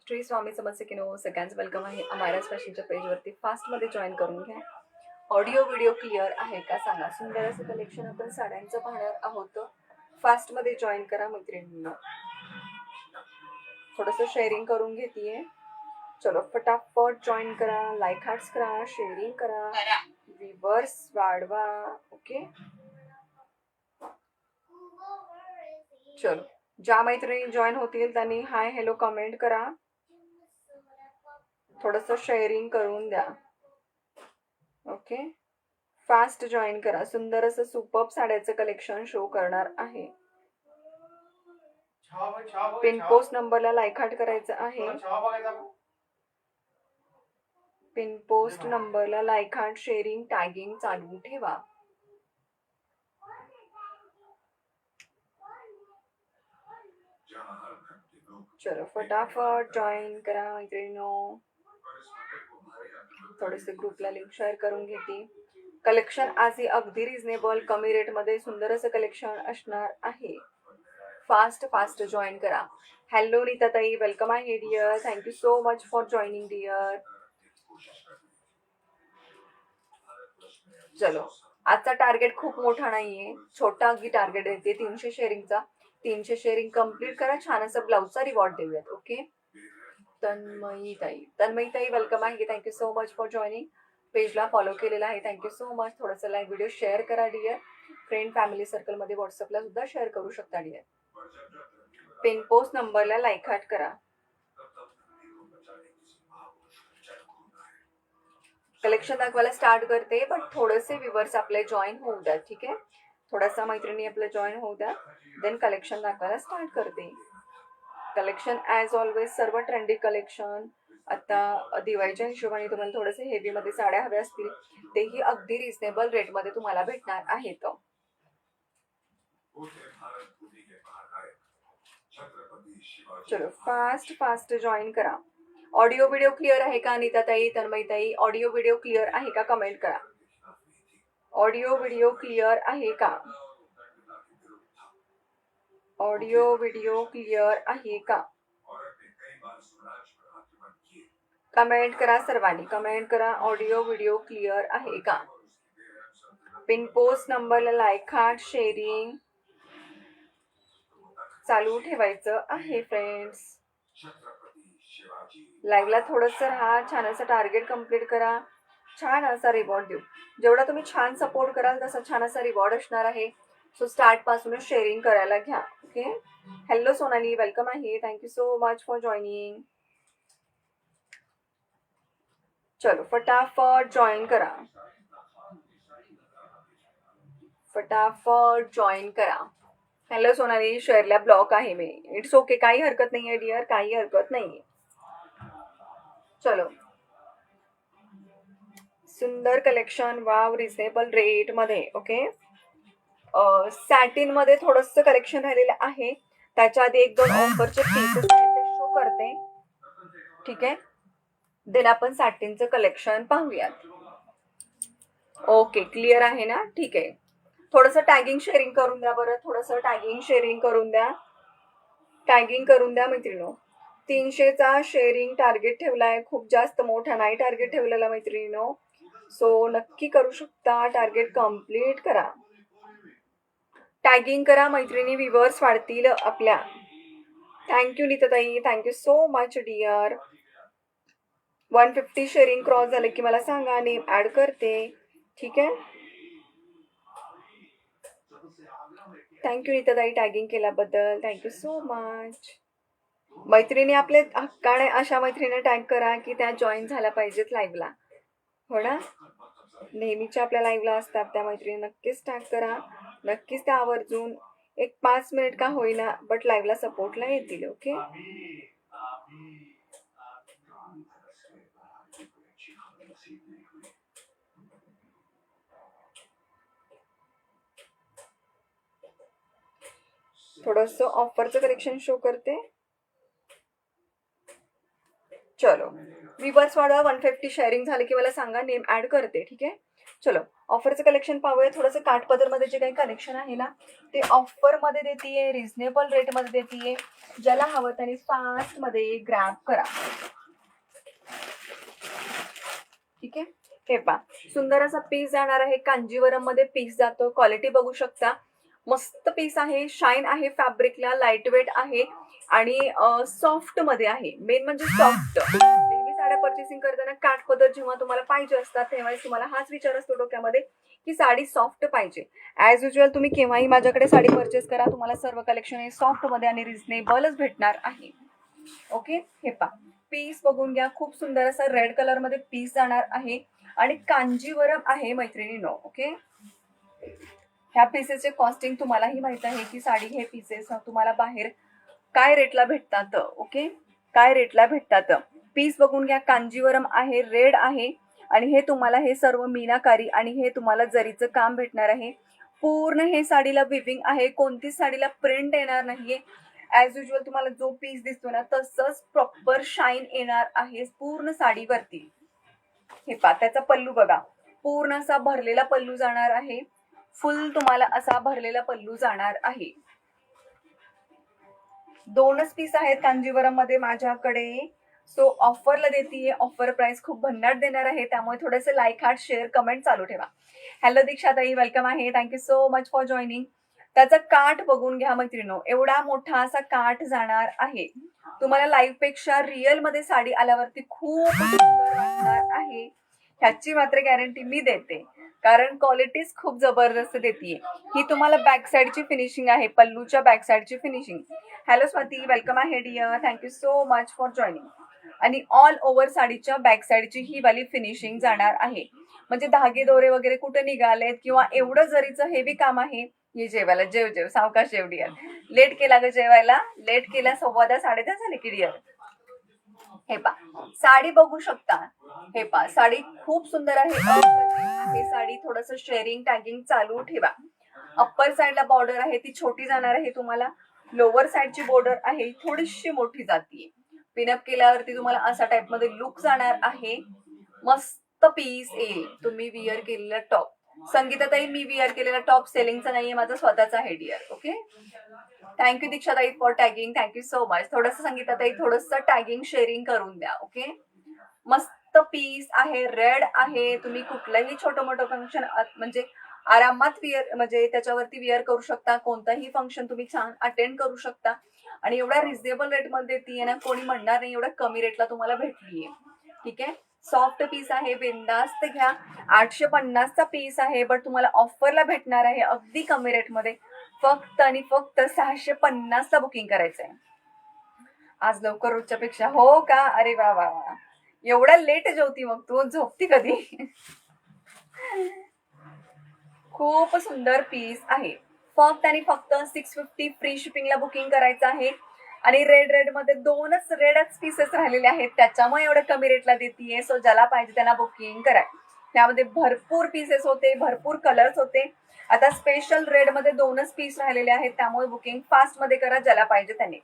श्री स्वामी समर्थ किनो सगळ्यांचं वेलकम आहे. अमायराज फॅशनच्या पेजवरती फास्टमध्ये जॉईन करून घ्या. ऑडिओ व्हिडिओ क्लिअर आहे का सांगा. सुंदर असं कलेक्शन आपण साड्यांचं पाहणार आहोत. फास्टमध्ये जॉईन करा मैत्रिणींना. थोडंसं शेअरिंग करून घेतीये. चलो फटाफट जॉईन करा, लाईक हार्ट्स करा, शेअरिंग करा, व्ह्यूअर्स वाढवा. ओके चलो, ज्या मैत्रिणी जॉईन होतील त्यांनी हाय हॅलो कमेंट करा. थोडंसं शेअरिंग करून द्या. ओके फास्ट जॉईन करा. सुंदर असं सुपर्ब साड्याचं कलेक्शन शो करणार आहे. पिन पोस्ट नंबरला लाईक हार्ट करायचं आहे. पिन पोस्ट नंबरला लाईक हार्ट, शेअरिंग, टॅगिंग चालू ठेवा. चलो फटाफट जॉईन करा मैत्रिणींनो. थोडेसे ग्रुपला लिंक शेअर करून घेते. कलेक्शन आज ही अगदी रिझनेबल कमी रेटमध्ये सुंदर असं कलेक्शन असणार आहे. फास्ट जॉईन करा. हॅलो नीताताई, वेलकम आहे dear. Thank you so much for joining dear. चलो, आजचा टार्गेट खूप मोठा नाहीये, छोटा अगदी टार्गेट आहे ते 300 शेअरिंगचा. 300 शेअरिंग कम्प्लीट करा, छान असं ब्लाउजचा रिवॉर्ड देऊयात. ओके तन्मयीताई वेलकम आहे. Thank you so much for joining. पेजला फॉलो केलेला आहे, थँक्यू सो मच. थोडंसं लाईक व्हिडिओ शेअर करा डिअर. फ्रेंड फॅमिली सर्कलमध्ये व्हॉट्सअपला सुद्धा शेअर करू शकता डिअर. पिन पोस्ट नंबरला लाईक हार्ट करा. कलेक्शन दाखवायला स्टार्ट करते, पण थोडेसे व्ह्यूअर्स आपले जॉईन होऊ द्या. ठीक आहे, थोडासा मैत्रिणी आपले जॉईन होऊ द्या, देन कलेक्शन दाखवायला स्टार्ट करते. कलेक्शन ॲज ऑलवेज सर्व ट्रेंडी कलेक्शन. आता दिवाळीच्या हिशोबाने तुम्हाला थोडेसे हेवीमध्ये साड्या हव्या असतील, तेही अगदी रिझनेबल रेटमध्ये तुम्हाला भेटणार आहेत. चलो फास्ट जॉईन करा. ऑडिओ व्हिडिओ क्लिअर आहे का अनिताताई, तन्मयताई? ऑडिओ व्हिडिओ क्लिअर आहे का कमेंट करा. ऑडिओ व्हिडिओ क्लिअर आहे का? ऑडिओ व्हिडिओ क्लिअर आहे का? कमेंट करा सर्वांनी, कमेंट करा. ऑडिओ व्हिडिओ क्लिअर आहे का? पिन पोस्ट नंबरला लाईक हार्ट, शेअरिंग चालू ठेवायचं आहे फ्रेंड्स. लाईव्हला थोडंसं राहा, छान असं टार्गेट कम्प्लीट करा, छान असा रिवॉर्ड देऊ. जेवढा तुम्ही छान सपोर्ट कराल तसा छान असा रिवॉर्ड असणार आहे. सो स्टार्ट पासूनच शेअरिंग करायला घ्या. ओके हॅलो सोनाली, वेलकम आहे. Thank you so much for joining. चलो फटाफट जॉईन करा. फटाफट जॉईन करा. हॅलो सोनाली, शेअरला ब्लॉक आहे मी. इट्स ओके, काही हरकत नाही आहे डिअर, काही हरकत नाही. चलो, सुंदर कलेक्शन, वाव, रिझनेबल रेट मध्ये. ओके सॅटिन मध्ये थोडंसं कलेक्शन राहिलेलं आहे. त्याच्या आधी 1-2 ऑफरचे पीसेस शो करते. ठीक आहे, देन आपण सॅटिनचं कलेक्शन पाहूयात. ओके क्लिअर आहे ना? ठीक आहे, थोडंसं टॅगिंग शेअरिंग करून द्या बरं. थोडंसं टॅगिंग शेअरिंग करून द्या. टॅगिंग करून द्या मैत्रिणीनो. 300चा शेअरिंग टार्गेट ठेवलाय, खूप जास्त मोठा नाही टार्गेट ठेवलेला मैत्रिणीनो. सो नक्की करू शकता. टार्गेट कम्प्लीट करा. टॅगिंग करा मैत्रिणी, व्ह्यूअर्स वाढतील आपल्या. थँक्यू नीताताई, thank you so much dear. 150 sharing cross झालं की मला सांगा, नेम ॲड करते. ठीक आहे, थँक्यू नीताताई टॅगिंग केल्याबद्दल, थँक्यू सो मच. मैत्रिणी आपले हक्काने अशा मैत्रिणी टॅग करा की त्या जॉईन झाल्या पाहिजेत लाईव्हला. हो ना, नेहमीच्या आपल्या लाईव्हला असतात त्या मैत्रिणी नक्कीच टॅग करा. नक्कीच त्या आवर्जून 1-5 मिनिट का होईना बट लाईव्हला सपोर्टला येतील. ओके थोडंसं ऑफरचं कलेक्शन शो करते. चलो व्ह्यूअर्स वाढवा. 150 शेअरिंग झाले की मला सांगा, नेम ॲड करते. ठीक आहे, चलो ऑफरचं कलेक्शन पाहूया. थोडंसं काठपदरमध्ये जे काही कलेक्शन आहे ना ते ऑफरमध्ये देतीये, रिझनेबल रेटमध्ये देतीये. ज्याला हवं त्याने फास्टमध्ये ग्रॅब करा. ठीक आहे. हे पहा सुंदर असा पीस जाणार आहे. कांजीवरम मध्ये पीस जातो. क्वालिटी बघू शकता. मस्त पीस आहे. शाईन आहे फॅब्रिकला. लाईट वेट आहे आणि सॉफ्ट मध्ये आहे. मेन म्हणजे सॉफ्ट. नेहमी साड्या परचेसिंग करताना काठपदर जेव्हा तुम्हाला पाहिजे असतात तेव्हाच तुम्हाला हाच विचार असतो डोक्यामध्ये की साडी सॉफ्ट पाहिजे. ॲज युजल तुम्ही केव्हाही माझ्याकडे साडी परचेस करा. तुम्हाला सर्व कलेक्शन हे सॉफ्ट मध्ये आणि रिझनेबलच भेटणार आहे. ओके. हे पहा पीस बघून घ्या. खूप सुंदर असा रेड कलर मध्ये पीस जाणार आहे आणि कांजीवरम आहे मैत्रिणींनो. ओके. ह्या पीसेसचे कॉस्टिंग तुम्हालाही माहित आहे की साडी हे पीसेस तुम्हाला बाहेर काय रेटला भेटतात. ओके. काय रेटला भेटतात. पीस बघून घ्या. कांजीवरम आहे, रेड आहे आणि हे तुम्हाला हे सर्व मीनाकारी आणि हे तुम्हाला जरीचं काम भेटणार आहे. पूर्ण हे साडीला विविंग आहे. कोणतीच साडीला प्रिंट येणार नाहीये. ॲज युजल तुम्हाला जो पीस दिसतो ना तसंच प्रॉपर शाईन येणार आहे पूर्ण साडीवरती. हे पहा त्याचा पल्लू बघा. पूर्ण असा भरलेला पल्लू जाणार आहे. फुल तुम्हाला असा भरलेला पल्लू जाणार आहे. 2च पीस आहेत कांजीवरम मध्ये माझ्याकडे. सो ऑफरला देतीये. ऑफर प्राइस खूप भन्नाट देणार आहे. त्यामुळे थोडंसं लाईक, हार्ट, शेअर, कमेंट चालू ठेवा. हॅलो दीक्षाताई, वेलकम आहे. Thank you so much for joining. त्याचा काठ बघून घ्या मैत्रिणो. एवढा मोठा असा काठ जाणार आहे. तुम्हाला लाईव्ह पेक्षा रिअल मध्ये साडी आल्यावरती खूप सुंदर वाटणार आहे. ह्याची मात्र गॅरंटी मी देते कारण क्वालिटीज खूप जबरदस्त देतीये. ही तुम्हाला बॅक साईडची फिनिशिंग आहे. पल्लूच्या बॅक साईडची फिनिशिंग. हॅलो स्वाती, वेलकम आहे dear. Thank you so much for joining. आणि ऑल ओव्हर साडीच्या बॅक साईडची ही वाली फिनिशिंग जाणार आहे. म्हणजे धागे दोरे वगैरे कुठे निघालेत किंवा एवढं जरीचं हेवी काम आहे. ये जेवायला, जेव जेव, सावकाश जेव डिअर. लेट केला ग जेवायला. लेट केला 10:15 10:30 झाले की डिअर. हे पा साडी बघू शकता. हे पा साडी खूप सुंदर आहे. साडी थोडस शेअरिंग टॅगिंग चालू ठेवा. अप्पर साईडला बॉर्डर आहे ती छोटी जाणार आहे तुम्हाला. लोअर साईडची बॉर्डर आहे थोडीशी मोठी जातीये. पिनअप केल्यावरती तुम्हाला असा टाइप मध्ये लुक जाणार आहे. मस्त पीस येईल. तुम्ही विअर केलेला टॉप. संगीताताई, मी विअर केलेला टॉप सेलिंगचा नाहीये, माझा स्वतःचा आहे डिअर. ओके. थँक्यू दीक्षाताई for tagging. Thank you so much. थोडंसं संगीताताई थोडंसं टॅगिंग शेअरिंग करून द्या. ओके. मस्त पीस आहे. रेड आहे. तुम्ही कुठलंही छोटं मोठं फंक्शन म्हणजे आरामात विअर म्हणजे त्याच्यावरती विअर करू शकता. कोणताही फंक्शन तुम्ही छान अटेंड करू शकता. आणि एवढ्या रिझनेबल रेटमध्ये ती ना कोणी म्हणणार नाही एवढ्या कमी रेटला तुम्हाला भेटलीये. ठीक आहे. सॉफ्ट पीस आहे. बिंदास्त घ्या. 850चा पीस आहे बट तुम्हाला ऑफरला भेटणार आहे अगदी कमी रेटमध्ये. फक्त आणि फक्त 650ला बुकिंग करायचंय आज लवकर रोजच्या पेक्षा. हो का? अरे वा वा वा. एवढा लेट जेवती मग तू? झोपती कधी? खूप सुंदर पीस आहे. फक्त आणि फक्त 650 फ्री शिपिंगला बुकिंग करायचं आहे. आणि रेड मध्ये 2च रेडच पीसेस राहिलेले आहेत त्याच्यामुळे एवढं कमी रेटला देतीये. सो ज्याला पाहिजे त्यांना बुकिंग करा. त्यामध्ये भरपूर पीसेस होते, भरपूर कलर्स होते. आता स्पेशल रेड मध्ये 2च पीस राहिलेले आहेत त्यामुळे बुकिंग फास्ट मध्ये करा ज्याला पाहिजे त्याने.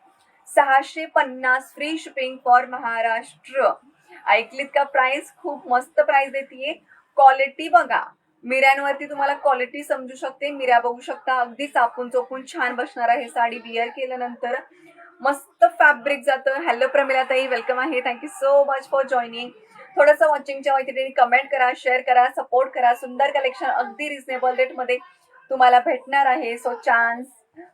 650 फ्री शिपिंग फॉर महाराष्ट्र. ऐकलीत का? प्राइस खूप मस्त प्राइस देतीये. क्वालिटी बघा. मिऱ्यांवरती तुम्हाला क्वालिटी समजू शकते. मिऱ्या बघू शकता. अगदी चापून चोपून छान बसणार आहे साडी विअर केल्यानंतर. मस्त फॅब्रिक जातं. हॅलो प्रमिला ताई, वेलकम आहे. Thank you so much for joining. थोडंसं वॉचिंगच्या मैत्रिणी कमेंट करा, शेअर करा, सपोर्ट करा. सुंदर कलेक्शन अगदी रिझनेबल रेटमध्ये तुम्हाला भेटणार आहे. सो चान्स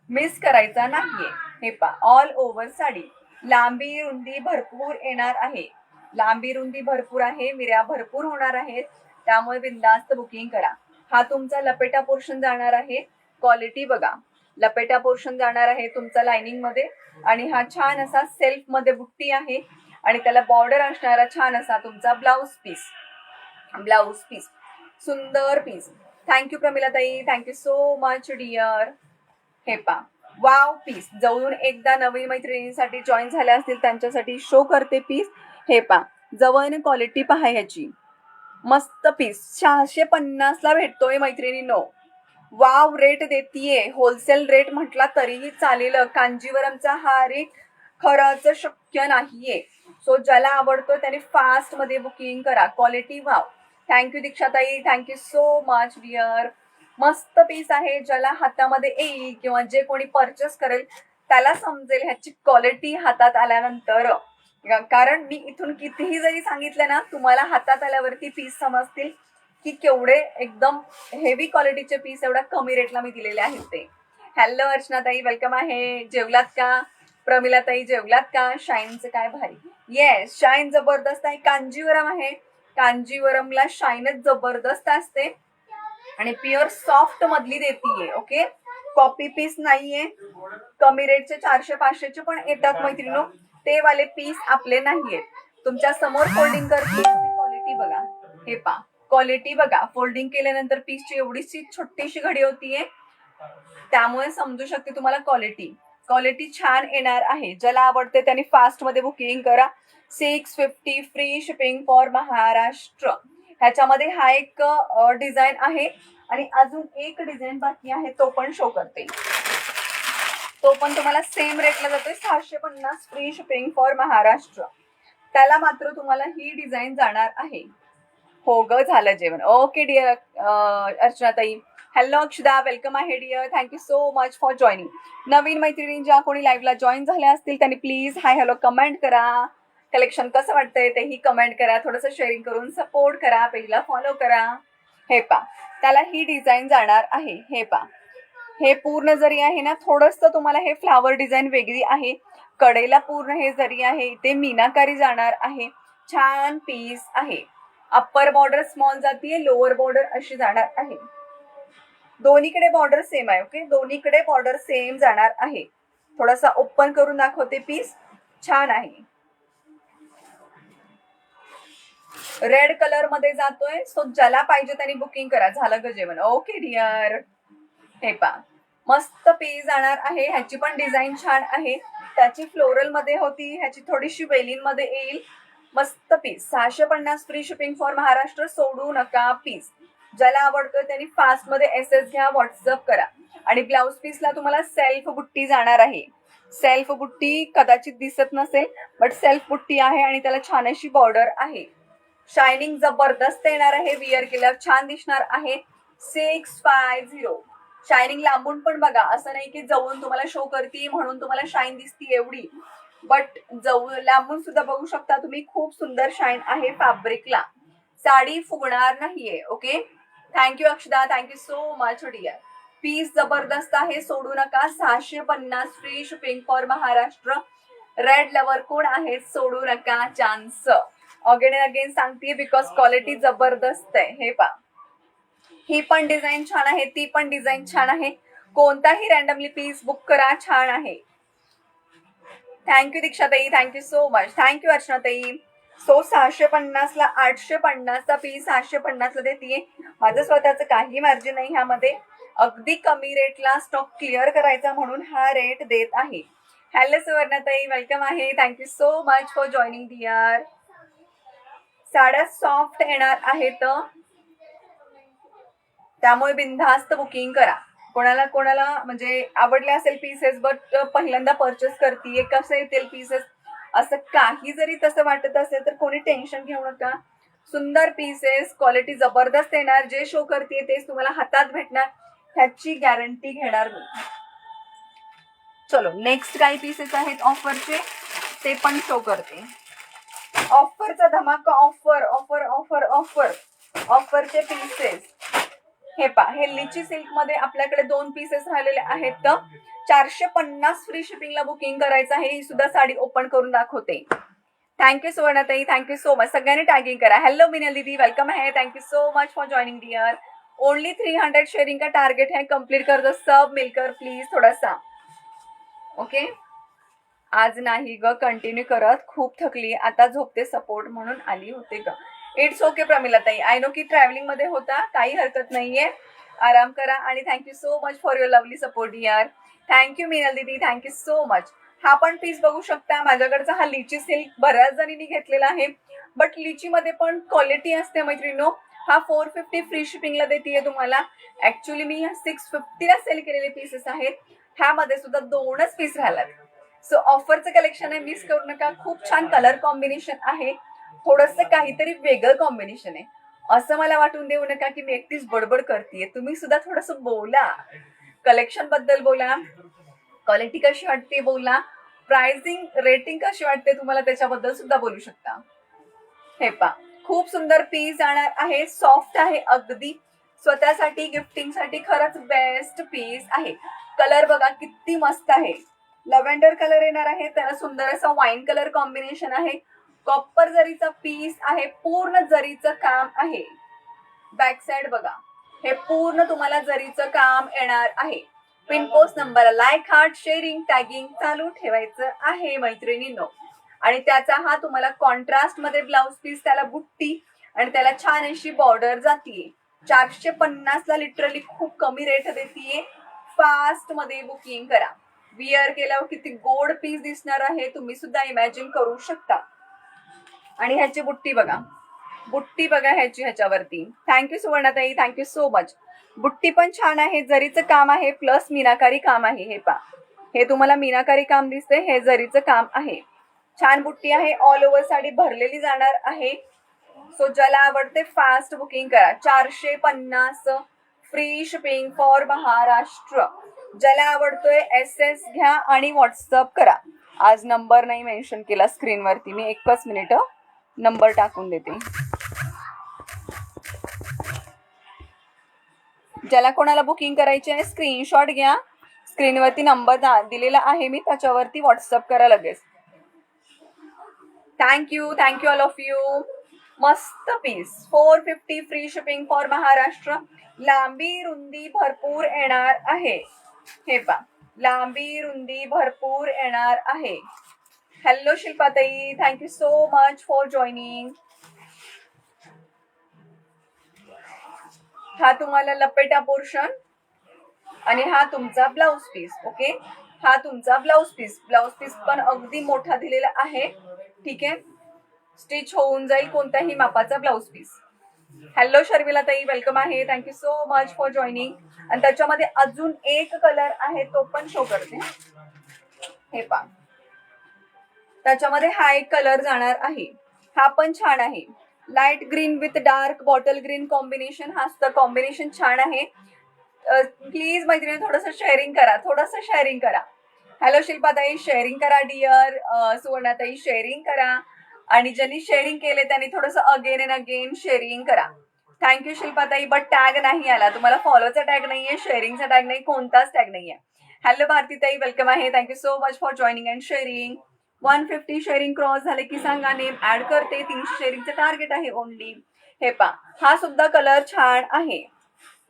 मिस करायचा नाहीये. हे पा ऑल ओव्हर साडी. लांबी रुंदी भरपूर येणार आहे. लांबी रुंदी भरपूर आहे. मिऱ्या भरपूर होणार आहेत त्यामुळे बिंदास्त बुकिंग करा. हा तुमचा लपेटा पोर्शन जाणार आहे. क्वालिटी बघा. लपेटा पोर्शन जाणार आहे तुमचा लाइनिंग मध्ये. आणि हा छान असा सेल्फ मध्ये बुट्टी आहे आणि त्याला बॉर्डर असणारा छान असा तुमचा ब्लाउज पीस. सुंदर piece. Thank you Pramila tai. Thank you so much dear. हे पा वाव पीस. जवळून एकदा नवीन मैत्रिणींसाठी जॉईन झाल्या असतील त्यांच्यासाठी शो करते पीस. हे पा जवळने क्वालिटी पहा ह्याची. मस्त पीस 650ला भेटतोय मैत्रिणींनो. वाव रेट देतीये. होलसेल रेट म्हटला तरीही चालेल. कांजीवरमचा हा रेट खरंच शक्य नाहीये. सो ज्याला आवडतो त्याने फास्ट मध्ये बुकिंग करा. Quality wow. थँक्यू दीक्षाताई, थँक्यू सो मच डिअर. मस्त पीस आहे. ज्याला हातामध्ये येईल किंवा जे कोणी परचेस करेल त्याला समजेल ह्याची क्वालिटी हातात आल्यानंतर. कारण मी इथून कितीही जरी सांगितलं ना, तुम्हाला हातात आल्यावरती पीस समजतील की केवढे एकदम हेवी क्वालिटीचे पीस एवढ्या कमी रेटला मी दिलेले आहेत ते. हॅलो अर्चनाताई, वेलकम आहे. जेवलात का? प्रमिलाताई जेवलात का? शाईनचं काय भारी. येस, शाईन जबरदस्त आहे. कांजीवरम आहे. कांजीवरमला शाईनच जबरदस्त असते आणि प्युअर सॉफ्ट मधली देतीये. ओके, कॉपी पीस नाहीये. कमी रेटचे 400-500चे पण येतात मैत्रिणो, ते वाले पीस आपले नाहीयेत. तुमच्या समोर फोल्डिंग करते, क्वालिटी बघा. हे पा, क्वालिटी बघा. फोल्डिंग केल्यानंतर पीसची एवढीशी छोटीशी घडी होतीये, त्यामुळे समजू शकते तुम्हाला क्वालिटी. क्वालिटी छान येणार आहे. ज्याला आवडते त्यांनी फास्ट मध्ये बुकिंग करा. 650 फ्री शिपिंग फॉर महाराष्ट्र. ह्याच्यामध्ये हा एक डिझाईन आहे आणि अजून एक डिझाईन बाकी आहे, तो पण शो करते. तो पण तुम्हाला सेम रेटला जातोय 650 फ्री शिपिंग फॉर महाराष्ट्र. त्याला मात्र तुम्हाला ही डिझाईन जाणार आहे. हो ग, झालं जेवण. ओके डिअर अर्चनाताई. हॅलो अक्षदा, वेलकम आहे dear. Thank you so much for joining. नवीन मैत्रिणी ज्या कोणी लाईव्हला जॉईन झाल्या असतील त्यांनी प्लीज हाय हॅलो कमेंट करा. कलेक्शन कसं वाटतंय तेही कमेंट करा. थोडंसं शेअरिंग करून सपोर्ट करा. पेजला फॉलो करा. हे पा, त्याला ही डिझाईन जाणार आहे. हे पा, हे पूर्ण जरी आहे ना, थोडंसं तुम्हाला हे फ्लावर डिझाईन वेगळी आहे. कडेला पूर्ण हे जरी आहे, इथे मीनाकारी जाणार आहे. छान पीस आहे. अप्पर बॉर्डर स्मॉल जातीये, लोअर बॉर्डर अशी जाणार आहे. दोन्हीकडे बॉर्डर सेम आहे. ओके, दोन्हीकडे बॉर्डर सेम जाणार आहे. थोडासा ओपन करून दाखवते पीस. छान आहे. रेड कलर मध्ये जातोय. सो ज्याला पाहिजे त्यांनी बुकिंग करा. झालं ग जेवण. Okay dear. हे पा, मस्त पीस जाणार आहे. ह्याची पण डिझाईन छान आहे. त्याची फ्लोरल मध्ये होती, ह्याची थोडीशी वेलिन मध्ये येईल. मस्त piece. 650 free shipping for Maharashtra. सोडू नका पीस. ज्याला आवडतं त्यांनी फास्ट मध्ये एसएस घ्या, व्हॉट्सअप करा. आणि ब्लाउज पीसला तुम्हाला सेल्फ बुट्टी जाणार आहे. सेल्फ बुट्टी कदाचित दिसत नसेल, बट सेल्फ बुट्टी आहे आणि त्याला छान अशी बॉर्डर आहे. शायनिंग जबरदस्त येणार आहे. विअर केल्यावर छान दिसणार आहे. 650. शायनिंग लांबून पण बघा. असं नाही की जवळून तुम्हाला शो करते म्हणून तुम्हाला शाईन दिसती एवढी, बट जवळ लांबून सुद्धा बघू शकता तुम्ही. खूप सुंदर शाईन आहे फॅब्रिकला. साडी फुगणार नाहीये. Okay, thank you Akshada, thank you so much dear. Piece जबरदस्त आहे. सोडू नका. 650 free shipping for Maharashtra. Red lover कोण आहेत, सोडू नका चान्स. अगेन अगेन सांगते बिकॉज क्वालिटी जबरदस्त आहे. हे पा, ही पण डिझाईन छान आहे, ती पण डिझाईन छान आहे. कोणताही रॅन्डमली पीस बुक करा. छान आहे. थँक्यू दीक्षाताई, थँक्यू सो मच. थँक्यू अर्चनाताई. सो 650 ला 850चा पीस 650 ला देतीये. माझं स्वतःचं काही मार्जिन नाही ह्यामध्ये. अगदी कमी रेटला स्टॉक क्लिअर करायचा म्हणून हा रेट देत आहे. हॅलो सुवर्णाताई, वेलकम आहे. Thank you so much for joining dear. साड्या सॉफ्ट येणार आहेत, त्यामुळे बिनधास्त बुकिंग करा. कोणाला कोणाला म्हणजे आवडले असेल पीसेस, बट पहिल्यांदा परचेस करतीये, कसं येतील पीसेस असं काही जरी तसं वाटत असेल तर कोणी टेन्शन घेऊ नका. सुंदर पीसेस, क्वालिटी जबरदस्त येणार. जे शो करते तेच तुम्हाला हातात भेटणार, ह्याची गॅरंटी घेणार मी. चलो, नेक्स्ट काही पीसेस आहेत ऑफरचे, ते पण शो करते. ऑफरचा धमाका. ऑफर ऑफर ऑफर ऑफर ऑफरचे पीसेस. हे पा, हे लिची सिल्क मध्ये आपल्याकडे 2 पीसेस राहिलेले आहेत. 450 फ्री शिपिंगला बुकिंग करायचं आहे. ही सुद्धा साडी ओपन करून दाखवते. थँक्यू सुवर्णाताई, थँक्यू सो मच. सगळ्यांनी टॅगिंग करा. हॅलो मिनल दीदी, वेलकम है. Thank so much for joining dear. Only 300 sharing का टारगेट है. कंप्लीट कर दो सब मिलकर प्लीज थोड़ा सा. ओके, आज नाही ग कंटिन्यू करत, खूप थकली, आता झोपते, सपोर्ट म्हणून आली होते ग. इट्स ओके प्रमिलाताई. आय नो की ट्रॅव्हलिंग मध्ये होता, काही हरकत नाहीये. आराम करा आणि thank you so much for your lovely support dear. Thank you Minal didi, thank you so much. हा पण पीस बघू शकता. माझ्याकडचा हा लिची सिल्क बऱ्याच जणींनी घेतलेला आहे, बट लिची मध्ये पण क्वालिटी असते मैत्रिणींनो. हा 450 फ्री शिपिंगला देते तुम्हाला. ऍक्च्युली मी 650 ला सेल केलेले पीसेस आहेत. ह्यामध्ये सुद्धा 2च पीस राहिलात. सो ऑफरचं कलेक्शन आहे, मिस करू नका. खूप छान कलर कॉम्बिनेशन आहे, थोडंसं काहीतरी वेगळं कॉम्बिनेशन आहे. असं मला वाटून देऊ नका की मी एकटीच बडबड करतेय. तुम्ही सुद्धा थोडस बोला, कलेक्शन बद्दल बोला, क्वालिटी कशी वाटते बोला, प्राइसिंग रेटिंग कशी वाटते तुम्हाला त्याच्याबद्दल सुद्धा बोलू शकता. हे पा, खूप सुंदर पीस जाणार आहे, सॉफ्ट आहे अगदी, स्वतःसाठी गिफ्टिंगसाठी खरंच बेस्ट पीस आहे. कलर बघा किती मस्त आहे, लव्हेंडर कलर येणार आहे, त्याला सुंदर असं वाईन कलर कॉम्बिनेशन आहे. कॉपर जरीचा पीस आहे, पूर्ण जरीचं काम आहे. बॅक साइड बघा, हे पूर्ण तुम्हाला जरीचं काम येणार आहे. Pin post number, like, heart, sharing, tagging चालू ठेवायचं आहे मैत्रिणींनो. आणि त्याचा हा तुम्हाला कॉन्ट्रास्ट मध्ये ब्लाउज पीस, त्याला बुट्टी आणि त्याला छान अशी बॉर्डर जातीये. 450 ला लिटरली खूप कमी रेट देतीये. फास्ट मध्ये बुकिंग करा. विअर केल्यावर किती गोड पीस दिसणार आहे तुम्ही सुद्धा इमॅजिन करू शकता. आणि ह्याची बुट्टी बघा, बुट्टी बघा ह्याची ह्याच्यावरती. थँक्यू सुवर्णाताई, थँक्यू सो मच. बुट्टी पण छान आहे, जरीचं काम आहे प्लस मीनाकारी काम आहे. हे पा, हे तुम्हाला मीनाकारी काम दिसते, हे जरीचं काम आहे. छान बुट्टी आहे, ऑल ओव्हर साडी भरलेली जाणार आहे. सो ज्याला आवडते फास्ट बुकिंग करा. 450 फ्री शिपिंग फॉर महाराष्ट्र. ज्याला आवडतोय SS घ्या आणि व्हॉट्सअप करा. आज नंबर नाही मेन्शन केला स्क्रीनवरती, मी एकच मिनिट नंबर टाकून देते. ज्याला कोणाला बुकिंग करायची आहे स्क्रीनशॉट घ्या, स्क्रीनवरती नंबर दिलेला आहे मी, त्याच्यावरती व्हॉट्सअप करा लगेच. Thank you all of you. मस्त piece, 450 free shipping for Maharashtra. लांबी रुंदी भरपूर येणार आहे. हे पा, लांबी रुंदी भरपूर येणार आहे. हॅलो शिल्पाताई, thank you so much for joining. हा तुम्हाला लपेटा पोर्शन आणि हा तुमचा ब्लाउज पीस. ओके, हा तुमचा ब्लाउज पीस. ब्लाउज पीस पण अगदी मोठा दिलेला आहे. ठीक आहे, स्टिच होऊन जाईल कोणत्याही मापाचा ब्लाउज पीस. हॅलो शर्मिला ताई, वेलकम आहे, thank you so much for joining. आणि त्याच्यामध्ये अजून एक कलर आहे, तो पण शो करते. हे पा, त्याच्यामध्ये हा एक कलर जाणार आहे, हा पण छान आहे. Light green with dark bottle green combination. हा सुद्धा कॉम्बिनेशन छान आहे. प्लीज मैत्रिणी थोडंसं शेअरिंग करा, थोडंसं शेअरिंग करा. हॅलो शिल्पाताई, शेअरिंग करा डिअर. सुवर्णाताई शेअरिंग करा. आणि ज्यांनी शेअरिंग केले त्यांनी थोडंसं अगेन अँड अगेन शेअरिंग करा. थँक्यू शिल्पाताई. बट टॅग नाही आला तुम्हाला, फॉलोचा टॅग नाहीये, शेअरिंगचा टॅग नाही, कोणताच टॅग नाहीये. हॅलो भारतीताई, वेलकम आहे, thank you so much for joining and sharing. 150 sharing cross झाले की सांगा, नेम ऍड करते. 300 शेअरिंगचं टार्गेट आहे ओनली. हे पा, हा सुद्धा कलर छान आहे,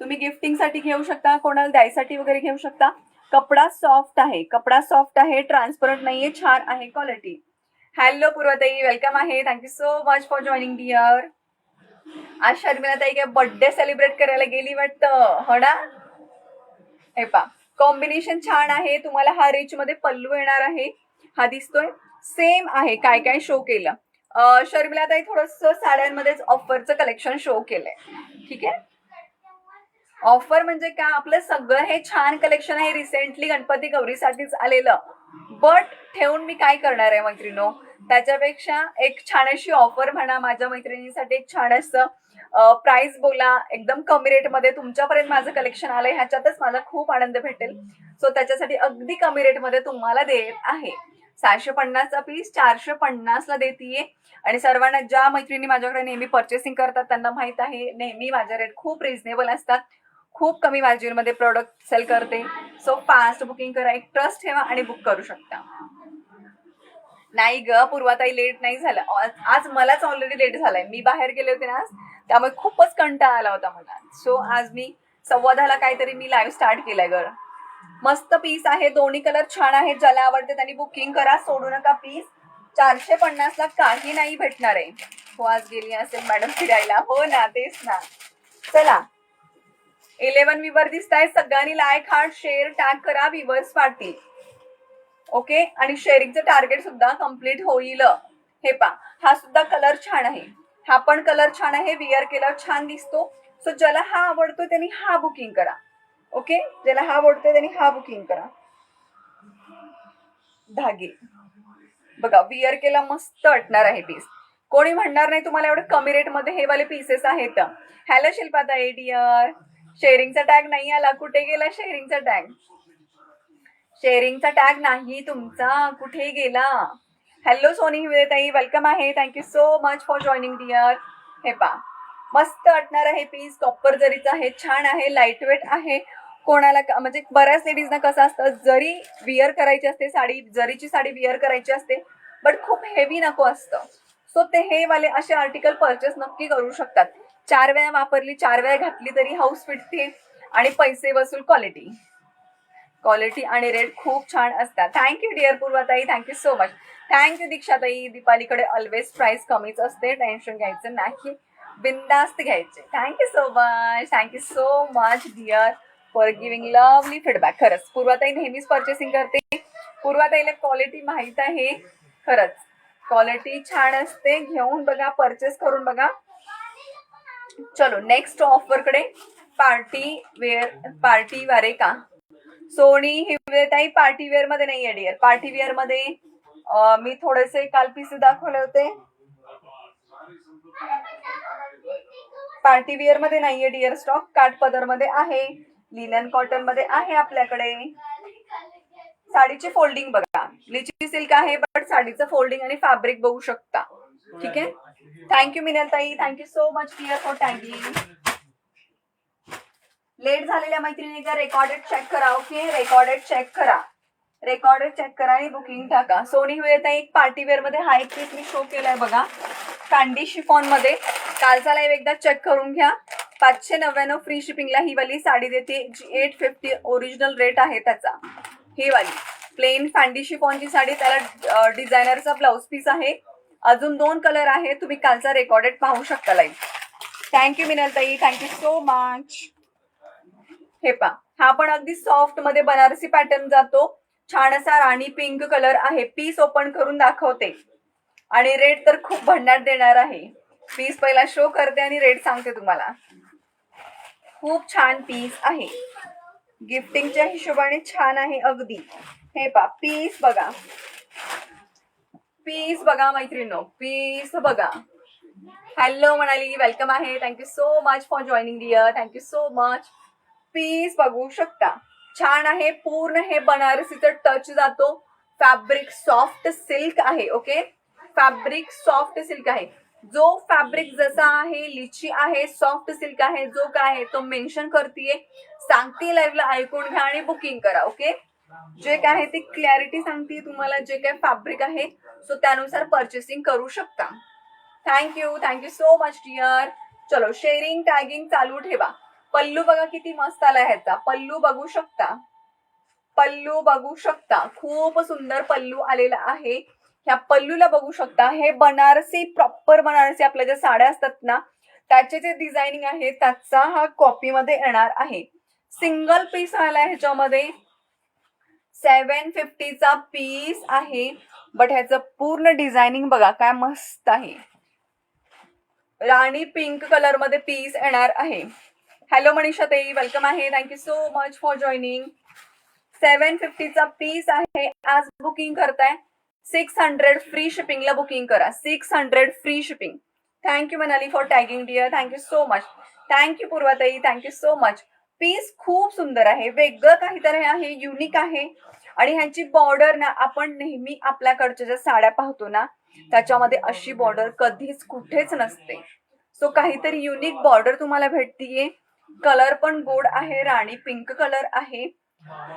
तुम्ही गिफ्टिंग साठी घेऊ शकता, कोणाला द्यायसाठी वगैरे घेऊ शकता. कपडा सॉफ्ट आहे, कपडा सॉफ्ट आहे, ट्रान्सपरंट नाहीये, छान आहे क्वालिटी. हॅलो पूर्वाताई, वेलकम आहे, thank you so much for joining dear. आज शर्मिलाताई काय बर्थडे सेलिब्रेट करायला गेली वाटतं, हो ना. हे पा, कॉम्बिनेशन छान आहे. तुम्हाला हा रिच मध्ये पल्लू येणार आहे, हा दिसतोय सेम आहे. काय काय शो केलं शर्मिलाताई, थोडस साड्यांमध्येच ऑफरचं कलेक्शन शो केलंय. ठीक आहे, ऑफर म्हणजे काय, आपलं सगळं हे छान कलेक्शन आहे, रिसेंटली गणपती गौरीसाठीच आलेलं. बट ठेवून मी काय करणार आहे मैत्रिणो, त्याच्यापेक्षा एक छान अशी ऑफर म्हणा, माझ्या मैत्रिणींसाठी एक छान असं प्राइस बोला, एकदम कमी रेटमध्ये तुमच्यापर्यंत माझं कलेक्शन आलंय, ह्याच्यातच माझा खूप आनंद भेटेल. सो त्याच्यासाठी अगदी कमी रेटमध्ये तुम्हाला देत आहे. 750चा पीस 450 ला देतीये. आणि सर्वांना, ज्या मैत्रिणी माझ्याकडे नेहमी परचेसिंग करतात त्यांना माहित आहे, नेहमी माझे रेट खूप रिझनेबल असतात, खूप कमी मार्जिन मध्ये प्रोडक्ट सेल करते. सो फास्ट बुकिंग करा, एक ट्रस्ट ठेवा आणि बुक करू शकता. नाही ग पूर्वाताई, लेट नाही झालं आज, मलाच ऑलरेडी लेट झालाय, मी बाहेर गेले होते ना आज, त्यामुळे खूपच कंटाळा आला होता मला. सो आज मी 10:15 काहीतरी मी लाईव्ह स्टार्ट केलाय ग. मस्त पीस आहे, दोन्ही कलर छान आहेत, ज्याला आवडते त्यांनी बुकिंग करा, सोडू नका पीस. 450 ला काही नाही भेटणार आहे. हो आज गेली असेल मॅडम फिरायला, हो ना, तेच ना. चला 11 व्ह्यूवर दिसताय, सगळ्यांनी लाईक, हार्ट, शेअर, टॅग करा, व्ह्यूवर्स वाढतील. ओके, आणि शेअरिंगचं टार्गेट सुद्धा कम्प्लीट होईल. हे पा, हा सुद्धा कलर छान आहे, हा पण कलर छान आहे, विअर केल्यावर छान दिसतो. सो ज्याला हा आवडतो त्यांनी हा बुकिंग करा. ओके, ज्याला हा आवडतो त्यांनी हा बुकिंग करा. धागे बघा, विअर केला मस्त वाटणार आहे पीस. कोणी म्हणणार नाही तुम्हाला एवढे कमी रेटमध्ये हे वाले पीसेस आहेत. हॅलो शिल्पाताई डिअर, शेअरिंगचा टॅग नाही आला, कुठे गेला शेअरिंगचा टॅग? शेअरिंगचा टॅग नाही तुमचा, कुठे गेला? हॅलो सोनी हिवरेताई, वेलकम आहे, thank you so much for joining dear. हे पा मस्त वाटणार आहे पीस, कॉपर जरीचं आहे, छान आहे, लाईट वेट आहे. कोणाला म्हणजे बऱ्याच लेडीजना कसं असतं, जरी विअर करायची असते साडी, जरीची साडी विअर करायची असते, बट खूप हेवी नको असतं. सो ते हे वाले असे आर्टिकल परचेस नक्की करू शकतात. 4 वेळा वापरली, 4 वेळा घातली तरी हाऊस फिटते आणि पैसे वसूल. क्वालिटी आणि रेट खूप छान असतात. थँक्यू डिअर पूर्वाताई, थँक्यू सो मच. थँक्यू दीक्षाताई. दीपालीकडे ऑलवेज प्राइस कमीच असते, टेन्शन घ्यायचं नाही, बिंदास्त घ्यायचे. Thank you so much dear for giving lovely feedback. खरंच पूर्वाताई नेहमीच पर्चेसिंग करते. पूर्वाताईला क्वालिटी माहीत आहे, खरंच क्वालिटी छान असते. घेऊन बघा, परचेस करून बघा. चलो नेक्स्ट ऑफरकडे. पार्टी वेअर आहे का? सोनी हिवरेताई पार्टी वेअर मध्ये नाही आहे डिअर. पार्टी वेअर मध्ये मी थोडेसे काल पीस दाखवले होते, पार्टी वेअर मध्ये नाहीये डिअर स्टॉक. काठपदर मध्ये आहे, लिनन कॉटन मध्ये आहे आपल्याकडे. साडीची फोल्डिंग बघा, लिची सिल्क आहे, बट साडीचं फोल्डिंग आणि फॅब्रिक बघू शकता. ठीक आहे. थँक्यू मिनलताई, thank you so much dear for tagging. Late झालेल्या मैत्रिणी का रेकॉर्डेड चेक करा. ओके, रेकॉर्डेड चेक करा आणि बुकिंग टाका. सोनी हुएताई एक पार्टी वेअर मध्ये हा एक पीस मी शो केलाय बघा, कांडी शिफॉन मध्ये. कालचा लाईव्ह एकदा चेक करून घ्या. 599 फ्री शिपिंगला ही वाली साडी देते, जी 850 ओरिजिनल रेट आहे त्याचा. ही वाली प्लेन फॅन्डी शिफॉनची साडी, त्याला डिझायनरचा ब्लाउज पीस आहे. अजून 2 कलर आहे, तुम्ही कालचा रेकॉर्डेड पाहू शकता लाईव्ह. थँक्यू मिनलताई, थँक्यू सो मच. हे पा, हा पण अगदी सॉफ्ट मध्ये बनारसी पॅटर्न जातो. छान असा राणी पिंक कलर आहे. पीस ओपन करून दाखवते आणि रेट तर खूप भन्नाट देणार आहे. पीस पहिला शो करते आणि रेट सांगते तुम्हाला. खूप छान पीस आहे, गिफ्टिंगच्या हिशोबाने छान आहे अगदी. हे पा, पीस बघा मैत्रिणींनो, पीस बघा. हॅलो म्हणाली, वेलकम आहे, thank you so much for joining dear, thank you so much. Piece बघू शकता, छान आहे. पूर्ण हे बनारसीचं टच जातो. फॅब्रिक सॉफ्ट सिल्क आहे. ओके, फॅब्रिक सॉफ्ट सिल्क आहे. जो फॅब्रिक जसा आहे, लिची आहे, सॉफ्ट सिल्क आहे, जो काय आहे तो मेन्शन करतीये, सांगते लाईव्हला, ऐकून घ्या आणि बुकिंग करा. ओके, जे काय आहे ती क्लॅरिटी सांगते तुम्हाला, जे काय फॅब्रिक आहे सो त्यानुसार परचेसिंग करू शकता. Thank you so much dear. चलो शेअरिंग टॅगिंग चालू ठेवा. पल्लू बघा किती मस्त आला ह्याचा. पल्लू बघू शकता, खूप सुंदर पल्लू आलेला आहे. ह्या पल्लूला बघू शकता. हे बनारसी, प्रॉपर बनारसी आपल्या ज्या साड्या असतात ना, त्याचे जे डिझायनिंग आहे त्याचा हा कॉपी मध्ये येणार आहे. सिंगल पीस आलाय ह्याच्यामध्ये. 750चा पीस आहे, बट ह्याचं पूर्ण डिझायनिंग बघा काय मस्त आहे. राणी पिंक कलर मध्ये पीस येणार आहे. हॅलो मनीषा ताई, वेलकम आहे, thank you so much for joining. 750चा पीस आहे. आज बुकिंग करताय 600 फ्री शिपिंगला बुकिंग करा. 600 free shipping. Thank you Manali for tagging dear, thank you so much. Thank you पूर्वाताई, थँक्यू सो मच. पीस खूप सुंदर आहे, वेगळं काहीतरी आहे, युनिक आहे. आणि ह्यांची बॉर्डर ना, आपण नेहमी आपल्याकडच्या ज्या साड्या पाहतो ना त्याच्यामध्ये अशी बॉर्डर कधीच कुठेच नसते. सो काहीतरी युनिक बॉर्डर तुम्हाला भेटतीये. कलर पण गोड आहे, राणी पिंक कलर आहे.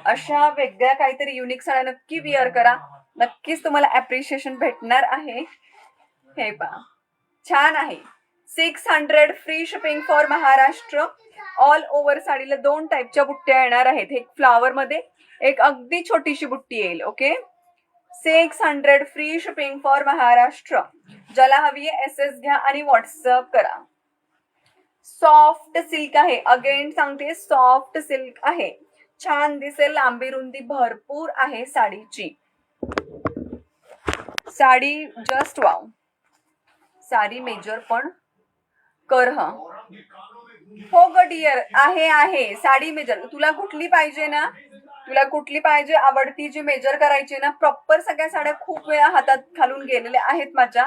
अशा वेगळ्या काहीतरी युनिक साड्या नक्की विअर करा, नक्कीच तुम्हाला अप्रिशिएशन भेटणार आहे. हे पहा, छान आहे. 600 free shipping for Maharashtra. All over साडीला 2 टाईपच्या बुट्ट्या येणार आहेत. एक फ्लावर मध्ये, एक अगदी छोटीशी बुट्टी येईल. Okay, 600 free shipping for Maharashtra. ज्याला हवी आहे SS घ्या आणि व्हॉट्सअप करा. सॉफ्ट सिल्क आहे, अगेन सांगते सॉफ्ट सिल्क आहे. छान दिसेल, लांबी रुंदी भरपूर आहे साडीची. साडी जस्ट वाव. साडी मेजर पण कर. हो ग डिअर, आहे साडी मेजर. तुला कुठली पाहिजे आवडती जी मेजर करायची ना. प्रॉपर सगळ्या साड्या खूप वेळा हातात घालून गेलेल्या आहेत माझ्या.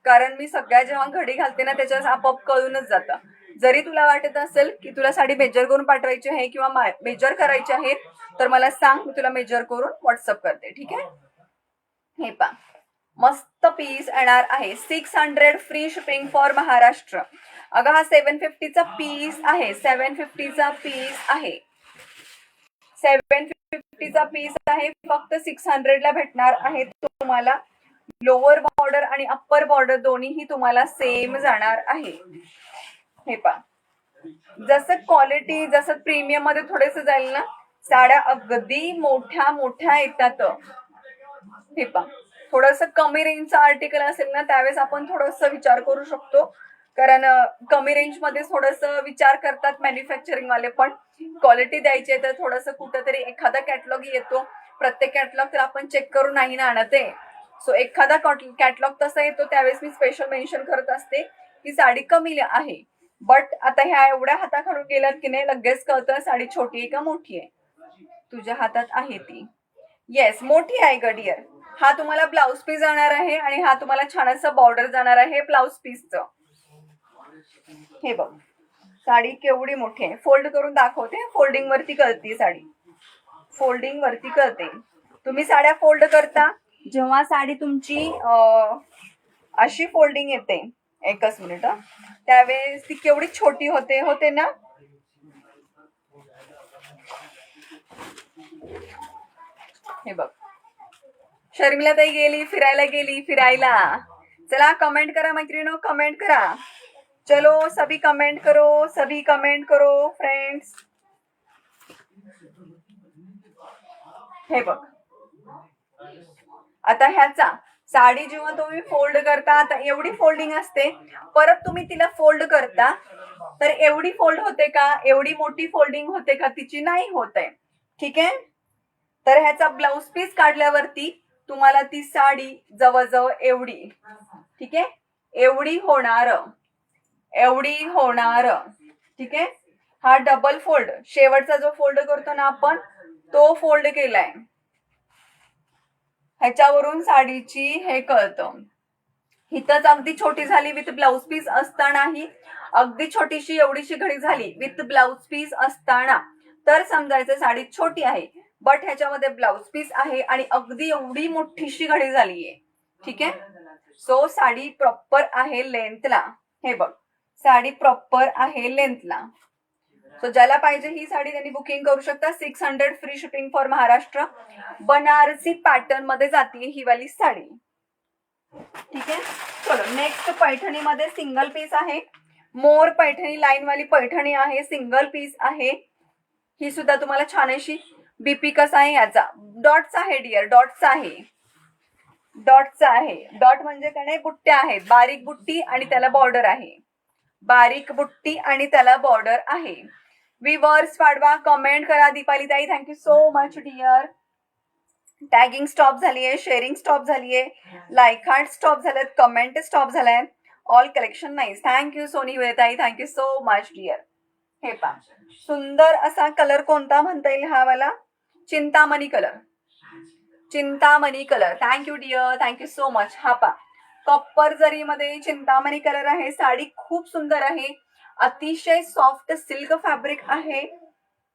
कारण मी सगळ्या जेव्हा घडी घालते ना त्याच्यात आपोआप कळूनच जातं. जरी तुला वाटत असेल की तुला साडी मेजर करून पाठवायची आहे किंवा मेजर करायची आहे तर मला सांग, मी तुला मेजर करून व्हॉट्सअप करते. ठीक आहे. हे पा मस्त पीस येणार आहे. 600 फ्री शिपिंग फॉर महाराष्ट्र. अगं हा 750चा पीस आहे. 750चा पीस आहे. 750चा पीस आहे. फक्त 600ला भेटणार आहे तुम्हाला. लोअर बॉर्डर आणि अप्पर बॉर्डर दोन्हीही तुम्हाला सेम जाणार आहे. हे पा जसं क्वालिटी जसं प्रीमियम मध्ये थोडेस जाईल ना, साड्या अगदी मोठ्या मोठ्या येतात. हे पा थोडस कमी रेंजचं आर्टिकल असेल ना त्यावेळेस आपण थोडस विचार करू शकतो, कारण कमी रेंज मध्ये थोडस विचार करतात मॅन्युफॅक्चरिंग वाले, पण क्वालिटी द्यायची आहे तर थोडस कुठंतरी एखादा कॅटलॉग येतो. प्रत्येक कॅटलॉग तर आपण चेक करून नाही ना आणत आहे. सो एखादा कॅटलॉग तसा येतो त्यावेळेस मी स्पेशल मेन्शन करत असते की साडी कमी आहे. बट आता ह्या एवढ्या हाताखालून गेल्यात की नाही लगेच कळतं साडी छोटी आहे का मोठी आहे. तुझ्या हातात आहे ती. येस मोठी आहे ग डिअर. हा तुम्हाला ब्लाउज पीस जाणार आहे आणि हा तुम्हाला छान असं बॉर्डर जाणार आहे ब्लाउज पीसचं. हे बघ साडी केवढी मोठी आहे. फोल्ड करून दाखवते. फोल्डिंग वरती कळते साडी. फोल्डिंग वरती कळते. तुम्ही साड्या फोल्ड करता जेव्हा साडी तुमची अशी फोल्डिंग येते, एकच मिनिट, त्यावेळेस ती केवढी छोटी होते ना. हे बघ शर्मिला ताई गेली फिरायला. चला कमेंट करा मैत्रिणो, कमेंट करा. चलो सभी कमेंट करो फ्रेंड्स. हे बघ आता ह्याचा साडी जेव्हा तुम्ही फोल्ड करता, आता एवढी फोल्डिंग असते, परत तुम्ही तिला फोल्ड करता तर एवढी फोल्ड होते का, एवढी मोठी फोल्डिंग होते का, तिची नाही होत आहे. ठीक आहे. तर ह्याचा ब्लाउज पीस काढल्यावरती तुम्हाला ती साडी जवळजवळ एवढी, ठीक आहे, एवढी होणार. ठीक आहे. हा डबल फोल्ड, शेवटचा जो फोल्ड करतो ना आपण तो फोल्ड केलाय. ह्याच्यावरून साडीची हे कळतं. हिथंच अगदी छोटी झाली विथ ब्लाउज पीस असतानाही, अगदी छोटीशी एवढीशी घडी झाली विथ ब्लाउज पीस असताना तर समजायचं साडी छोटी आहे. बट ह्याच्यामध्ये ब्लाउज पीस आहे आणि अगदी एवढी मोठीशी घडी झालीये. ठीक आहे. सो साडी प्रॉपर आहे लेंथला. हे बघ साडी प्रॉपर आहे लेंथला. सो ज्याला पाहिजे ही साडी त्यांनी बुकिंग करू शकता. 600 free shipping for Maharashtra. Banarasi pattern मध्ये जातीये ही वाली साडी. ठीक आहे. चलो नेक्स्ट पैठणी मध्ये सिंगल पीस आहे. मोर पैठणी लाईन वाली पैठणी आहे. सिंगल पीस आहे. ही सुद्धा तुम्हाला छान अशी बीपी कसा आहे याचा डॉटचा आहे डिअर. डॉटचा आहे. डॉट म्हणजे काय नाही बुट्ट्या आहेत. बारीक बुट्टी आणि त्याला बॉर्डर आहे. विवर्स पाडवा कमेंट करा. Deepali tai thank you so much dear. Tagging stop झालीये, शेअरिंग स्टॉप झालीये, लाईक हार्ट स्टॉप झालेत, कमेंट स्टॉप झालाय. All collection nice. Thank you Soni tai, thank you so much dear. हे पा सुंदर असा कलर कोणता म्हणता येईल हा वाला, Chintamani colour. Thank you dear, thank you so much. हा पा कॉपर जरी मध्ये चिंतामणी कलर आहे. साडी खूप सुंदर आहे. अतिशय सॉफ्ट सिल्क फॅब्रिक आहे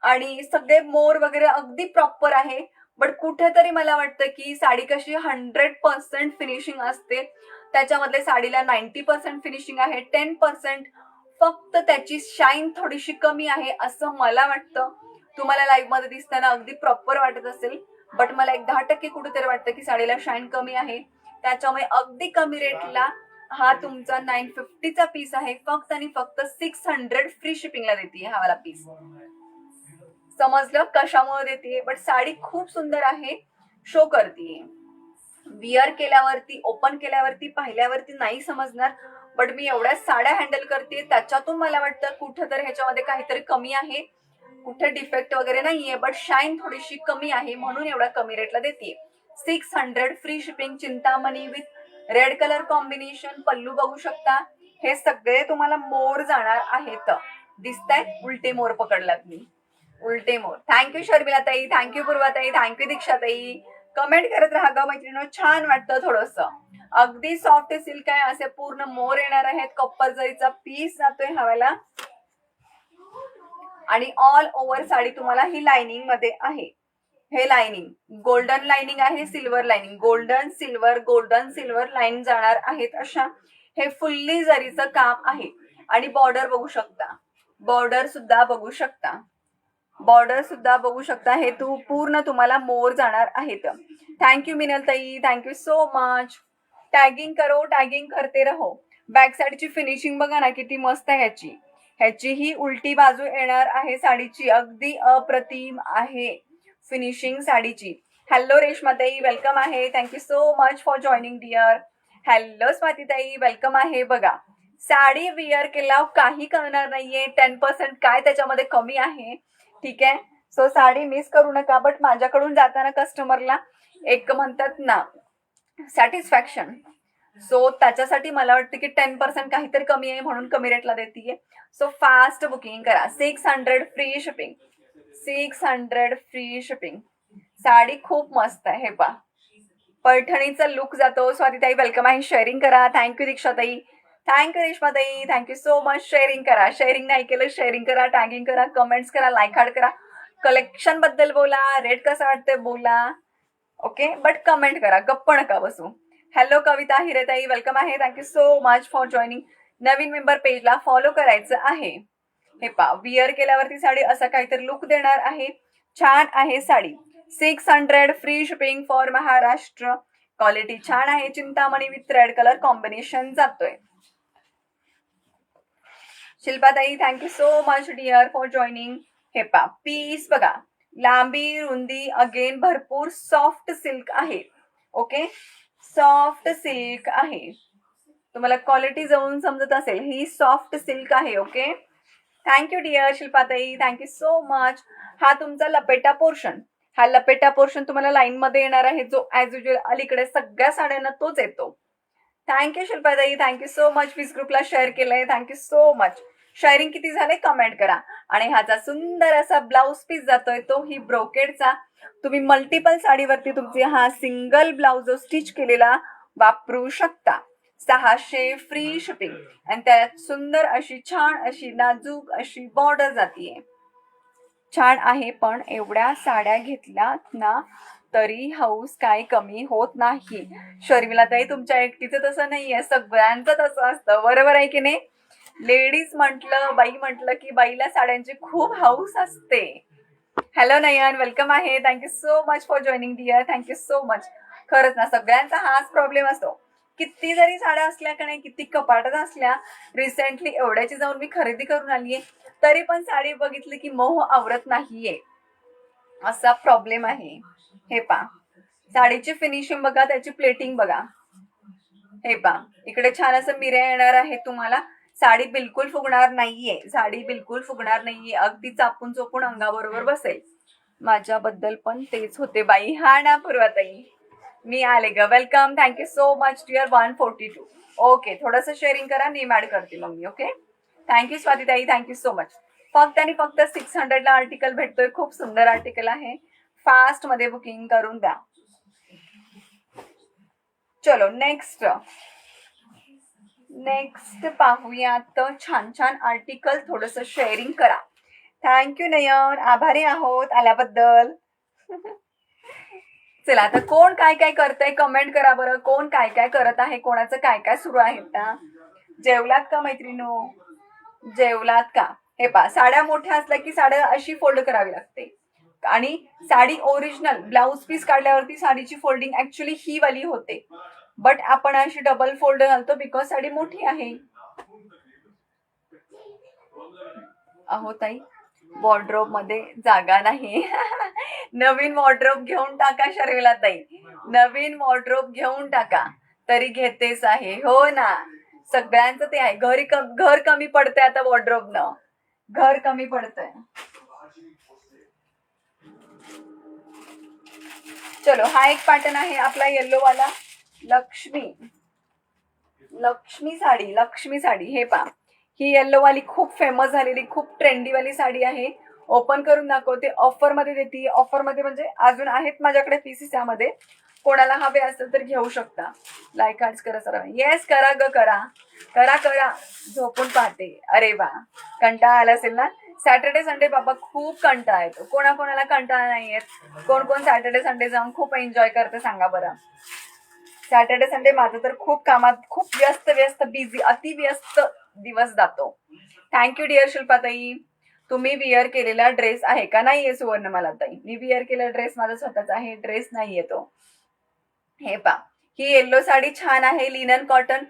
आणि सगळे मोर वगैरे अगदी प्रॉपर आहे. बट कुठेतरी मला वाटतं की साडी कशी 100% फिनिशिंग असते, त्याच्यामधले साडीला 90% फिनिशिंग आहे. 10% फक्त त्याची शाईन थोडीशी कमी आहे असं मला वाटतं. तुम्हाला लाईव्ह मध्ये दिसताना अगदी प्रॉपर वाटत असेल, बट मला एक 10% कुठेतरी वाटतं की साडीला शाईन कमी आहे. त्याच्यामुळे अगदी कमी रेटला हा तुमचा 950चा पीस आहे. फक्त आणि फक्त 600 फ्री शिपिंगला देते हा वाला पीस. समजलं कशामुळे देते. बट साडी खूप सुंदर आहे. शो करते. विअर केल्यावरती, ओपन केल्यावरती, पाहिल्यावरती नाही समजणार, बट मी एवढ्या साड्या हँडल करते त्याच्यातून मला वाटतं कुठं तर ह्याच्यामध्ये काहीतरी कमी आहे. कुठे डिफेक्ट वगैरे नाहीये, बट शाईन थोडीशी कमी आहे म्हणून एवढा कमी रेटला देते. 600 free shipping. Chintamani with red colour combination. पल्लू बघू शकता. हे सगळे तुम्हाला मोर जाणार आहेत. दिसतायत उलटे मोर पकडलात मी. उलटे मोर. थँक्यू शर्मिला ताई, थँक्यू पूर्वा ताई, थँक्यू दीक्षा ताई. कमेंट करत राहा ग मैत्रिणी, छान वाटतं थोडंसं. अगदी सॉफ्ट सिल्क आहे, असे पूर्ण मोर येणार आहेत. कप्पर जरीचा पीस जातोय हवाला आणि ऑल ओव्हर साडी तुम्हाला ही लाइनिंग मध्ये आहे. हे लाइनिंग गोल्डन लाइनिंग आहे, silver lining, golden silver line जाणार आहेत अशा. हे फुल्ली जरीचं काम आहे आणि बॉर्डर बघू शकता, बॉर्डर सुद्धा बघू शकता. हे पूर्ण तुम्हाला मोर जाणार आहेत. थँक्यू मिनल ताई, थँक्यू सो मच. टॅगिंग करो, टॅगिंग करते रहो. बॅक साईडची फिनिशिंग बघा ना किती मस्त आहे ह्याची ही उलटी बाजू येणार आहे साडीची. अगदी अप्रतिम आहे फिनिशिंग साडीची. हॅलो रेश्माताई, वेलकम आहे. Thank you so much for joining dear. Hello स्वातीताई, वेलकम आहे. बघा साडी विअर केला काही करणार नाहीये. 10% काय त्याच्यामध्ये कमी आहे, ठीक आहे. सो साडी मिस करू नका. बट माझ्याकडून जाताना कस्टमरला एक म्हणतात ना सॅटिस्फॅक्शन, सो त्याच्यासाठी मला वाटतं की 10% काहीतरी कमी आहे म्हणून कमी रेटला देतीये. सो फास्ट बुकिंग करा. 600 फ्री शिपिंग, 600 फ्री शिपिंग. साडी खूप मस्त आहे. हे पहा पैठणीचा लुक जातो. स्वातीताई वेलकम आहे. शेअरिंग करा. थँक्यू दीक्षाताई, थँक्यू रेश्माताई, थँक्यू सो मच. शेअरिंग करा. शेअरिंग नाही केलं शेअरिंग करा, टॅगिंग करा, कमेंट्स करा, लाईक हार्ड करा. कलेक्शन बद्दल बोला, रेट कसा वाटतंय बोला, ओके. बट कमेंट करा, गप्प नका बसू. हॅलो कविता हिरेताई, वेलकम आहे. Thank you so much for joining. नवीन मेंबर पेजला फॉलो करायचं आहे. हे पहा विअर केल्यावरती साडी असा काहीतरी लुक देणार आहे. छान आहे साडी. 600 free shipping for Maharashtra. Quality छान आहे. Chintamani with red colour combination जातोय. शिल्पाताई thank you so much dear for joining. हे पहा पीस बघा, लांबी रुंदी अगेन भरपूर सॉफ्ट सिल्क आहे. ओके, सॉफ्ट सिल्क आहे. तुम्हाला क्वालिटी जाऊन समजत असेल, ही सॉफ्ट सिल्क आहे. ओके, थँक्यू डिअर शिल्पाताई, थँक्यू सो मच. हा तुमचा लपेटा पोर्शन, हा लपेटा पोर्शन तुम्हाला लाईन मध्ये येणार आहे, जो ऍज युजल अलीकडे सगळ्या साड्यांना तोच येतो. थँक्यू शिल्पाताई, थँक्यू सो मच. वीस ग्रुपला शेअर केलंय, थँक्यू सो मच. शेअरिंग किती झाले कमेंट करा. आणि ह्याचा सुंदर असा ब्लाउज पीस जातोय, तो ही ब्रोकेडचा. तुम्ही मल्टिपल साडीवरती तुमची हा सिंगल ब्लाउज स्टिच केलेला वापरू शकता. 600 फ्री शिपिंग आणि त्यात सुंदर अशी छान अशी नाजूक अशी बॉर्डर जातीये. छान आहे. पण एवढ्या साड्या घेतल्यात ना तरी हाऊस काय कमी होत नाही. शर्मिलाताई तुमच्या एकटीचं तसं नाहीये, सगळ्यांचं तसं असतं, बरोबर आहे की नाही. लेडीज म्हटलं, बाई म्हटलं की बाईला साड्यांची खूप हाऊस असते. हॅलो नयन, वेलकम आहे. Thank you so much for joining dear, thank you so much. खरंच ना सगळ्यांचा हाच प्रॉब्लेम असतो. किती जरी साड्या असल्या का नाही, किती कपाटात असल्या, रिसेंटली एवढ्याची जाऊन मी खरेदी करून आलीये, तरी पण साडी बघितली की मोह आवरत नाहीये, असा प्रॉब्लेम आहे. हे पा साडीची फिनिशिंग बघा, त्याची प्लेटिंग बघा. हे पा इकडे छान असं मिऱ्या येणार आहे तुम्हाला. साडी बिलकुल फुगणार नाहीये, साडी बिलकुल फुगणार नाहीये. अगदी चापून चोपून अंगाबरोबर बसेल. माझ्याबद्दल पण तेच होते बाई. हा ना पूर्वाताई, मी आले ग. Welcome, thank you so much dear. 142. Okay, थोडंसं शेअरिंग करा, नेम ऍड करते मग मी. ओके, थँक्यू स्वातीताई, थँक्यू सो मच. फक्त आणि फक्त 600 ला आर्टिकल भेटतोय. खूप सुंदर आर्टिकल आहे. फास्ट मध्ये बुकिंग करून द्या. चलो नेक्स्ट पाहूयात. छान छान आर्टिकल, थोडस शेअरिंग करा. थँक्यू नयन, आभारी आहोत आल्याबद्दल. चला आता कोण काय काय करतंय कमेंट करा बरं. कोण काय काय करत आहे, कोणाचं काय काय सुरू आहे. जेवलात का मैत्रिणो, जेवलात का. हे पहा साड्या मोठ्या असल्या की साड्या अशी फोल्ड करावी लागते. आणि साडी ओरिजिनल ब्लाउज पीस काढल्यावरती साडीची फोल्डिंग ऍक्च्युली ही वाली होते. बट आपण अशी डबल फोल्ड घालतो बिकॉज साडी मोठी आहे. अहो ताई, वॉर्ड्रोब मध्ये जागा नाही. नवीन वॉर्ड्रोब घेऊन टाका शर्मिला ताई, नवीन वॉर्ड्रोब घेऊन टाका. तरी घेतेच आहे. हो ना, सगळ्यांचं ते आहे. घर कमी पडतंय आता वॉर्ड्रोबनं, घर कमी पडतंय. चलो, हा एक पॅटर्न आहे आपला येल्लो वाला. लक्ष्मी साडी. हे पहा, ही येल्लो वाली खूप फेमस झालेली, खूप ट्रेंडी वाली साडी आहे. ओपन करून दाखवते. ऑफर मध्ये देते. ऑफर मध्ये म्हणजे अजून आहेत माझ्याकडे पीसेस त्यामध्ये. कोणाला हवे असेल तर घेऊ शकता. लाईक आर्ट्स करा सर. येस करा ग करा करा करा. झोपून पाहते. अरे वा, कंटाळा आला असेल ना. सॅटर्डे संडे बाबा खूप कंटाळा येतो. कोणाकोणाला कंटाळा नाही येत? कोण कोण सॅटर्डे संडे जाऊन खूप एन्जॉय करते सांगा बरं. सॅटर्डे संडे माझं तर खूप कामात खूप व्यस्त व्यस्त बिझी अति व्यस्त दिवस जातो. थँक्यू डिअर शिल्पाताई. तुम्ही विअर केलेला ड्रेस आहे का? नाहीये सुवर्णमाला ताई, मी विअर केलेला ड्रेस माझा स्वतःचा आहे. ड्रेस नाहीये तो. हे पा, ही येल्लो साडी छान आहे. लिनन कॉटन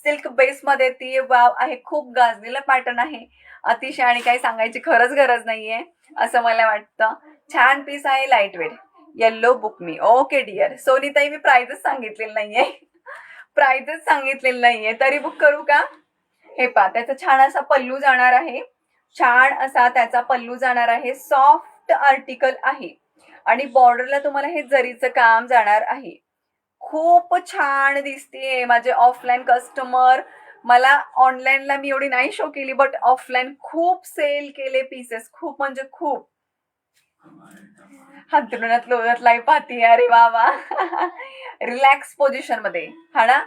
सिल्क बेस मध्ये ती वाव आहे. खूप गाजलेला पॅटर्न आहे अतिशय आणि काही सांगायची खरंच गरज नाहीये असं मला वाटतं. छान पीस आहे. Light weight. येल्लो बुक मी. Okay dear. सोनीताई मी प्राइजेस सांगितलेलं नाहीये. प्राइजेस सांगितलेलं नाहीये तरी बुक करू का? हे पा, त्याचा छान असा पल्लू जाणार आहे. छान असा त्याचा पल्लू जाणार आहे. सॉफ्ट आर्टिकल आहे आणि बॉर्डरला तुम्हाला हे जरीचं काम जाणार आहे. खूप छान दिसते माझे ऑफलाईन कस्टमर. मला ऑनलाईनला मी एवढी नाही शो केली बट ऑफलाईन खूप सेल केले पीसेस. खूप म्हणजे खूप. हातरुणात लोळत लाई पाहती. अरे वा वा. रिलॅक्स पोझिशन मध्ये हा ना.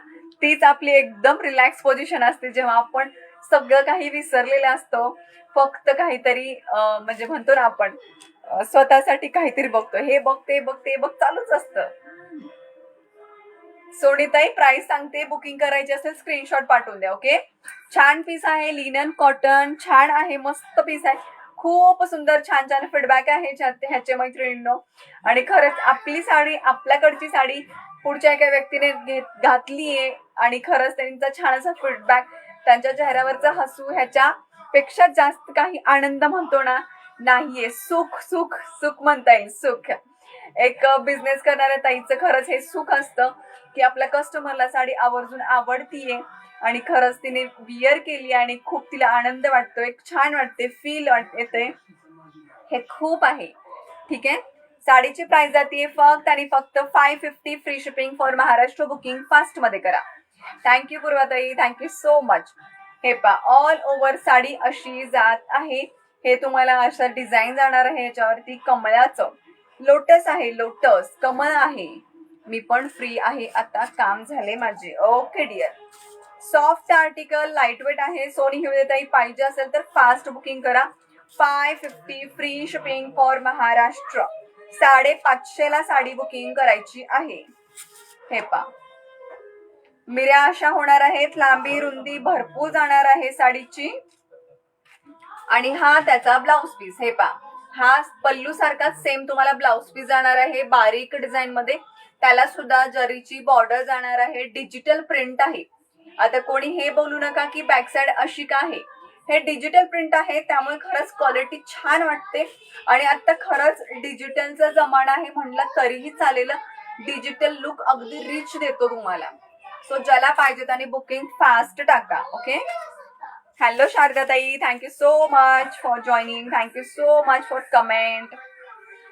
तीच आपली एकदम रिलॅक्स पोझिशन असते जेव्हा आपण सगळं काही विसरलेलं असतं. फक्त काहीतरी म्हणजे म्हणतो ना आपण स्वतःसाठी काहीतरी बघतो. हे बघते बघते बघ चालूच असतं. सोनीताई प्राइस सांगते. बुकिंग करायची असेल स्क्रीनशॉट पाठवून द्या. ओके. छान पीस आहे. लिनन कॉटन छान आहे. मस्त पीस आहे. खूप सुंदर छान छान फीडबॅक आहे ह्याचे मैत्रिणींनो. आणि खरंच आपली साडी आपल्याकडची साडी पुढच्या एका व्यक्तीने घातलीये आणि खरंच त्यांचा छान असा फीडबॅक त्यांच्या चेहऱ्यावरचा हसू ह्याच्यापेक्षा जास्त काही आनंद म्हणतो ना नाहीये. सुख सुख सुख म्हणता येईल. सुख. एक बिझनेस करणाऱ्या ताईचं खरंच हे सुख असतं की आपल्या कस्टमरला साडी आवर्जून आवडतीये आणि खरंच तिने विअर केली आणि खूप तिला आनंद वाटतो. एक छान वाटते. फील येते. हे खूप आहे. ठीक आहे. साडीची प्राइस जाते फक्त आणि फक्त 550 free shipping for Maharashtra. Booking fast मध्ये करा. थँक्यू पूर्वाताई. Thank you so much. हे पा, ऑल ओव्हर साडी अशी जात आहे. हे तुम्हाला असं डिझाईन जाणार आहे. याच्यावरती कमळाचं लोटस आहे. लोटस कमळ आहे. मी पण फ्री आहे आता. काम झाले माझे. Okay dear. Soft article light weight आहे. सोनी हिवदेताई पाहिजे असेल तर फास्ट बुकिंग करा. 550 फ्री शिपिंग फॉर महाराष्ट्र. 550 ला साडी बुकिंग करायची आहे. हे पा, मिऱ्या अशा होणार आहेत. लांबी रुंदी भरपूर जाणार आहे साडीची. आणि हा त्याचा ब्लाउज पीस. हे पा, हा पल्लू सारखाच सेम तुम्हाला ब्लाउज पीस जाणार आहे बारीक डिझाईन मध्ये. त्याला सुद्धा जरीची बॉर्डर जाणार आहे. डिजिटल प्रिंट आहे. आता कोणी हे बोलू नका की बॅक साइड अशी का आहे. हे डिजिटल प्रिंट आहे त्यामुळे खरंच क्वालिटी छान वाटते. आणि आता खरंच डिजिटलचा जमाना आहे म्हणलं तरीही चालेल. डिजिटल लुक अगदी रिच देतो तुम्हाला. सो ज्याला पाहिजे त्याने बुकिंग फास्ट टाका. ओके. हॅलो शारदाताई. Thank you so much for joining. Thank you so much for comment.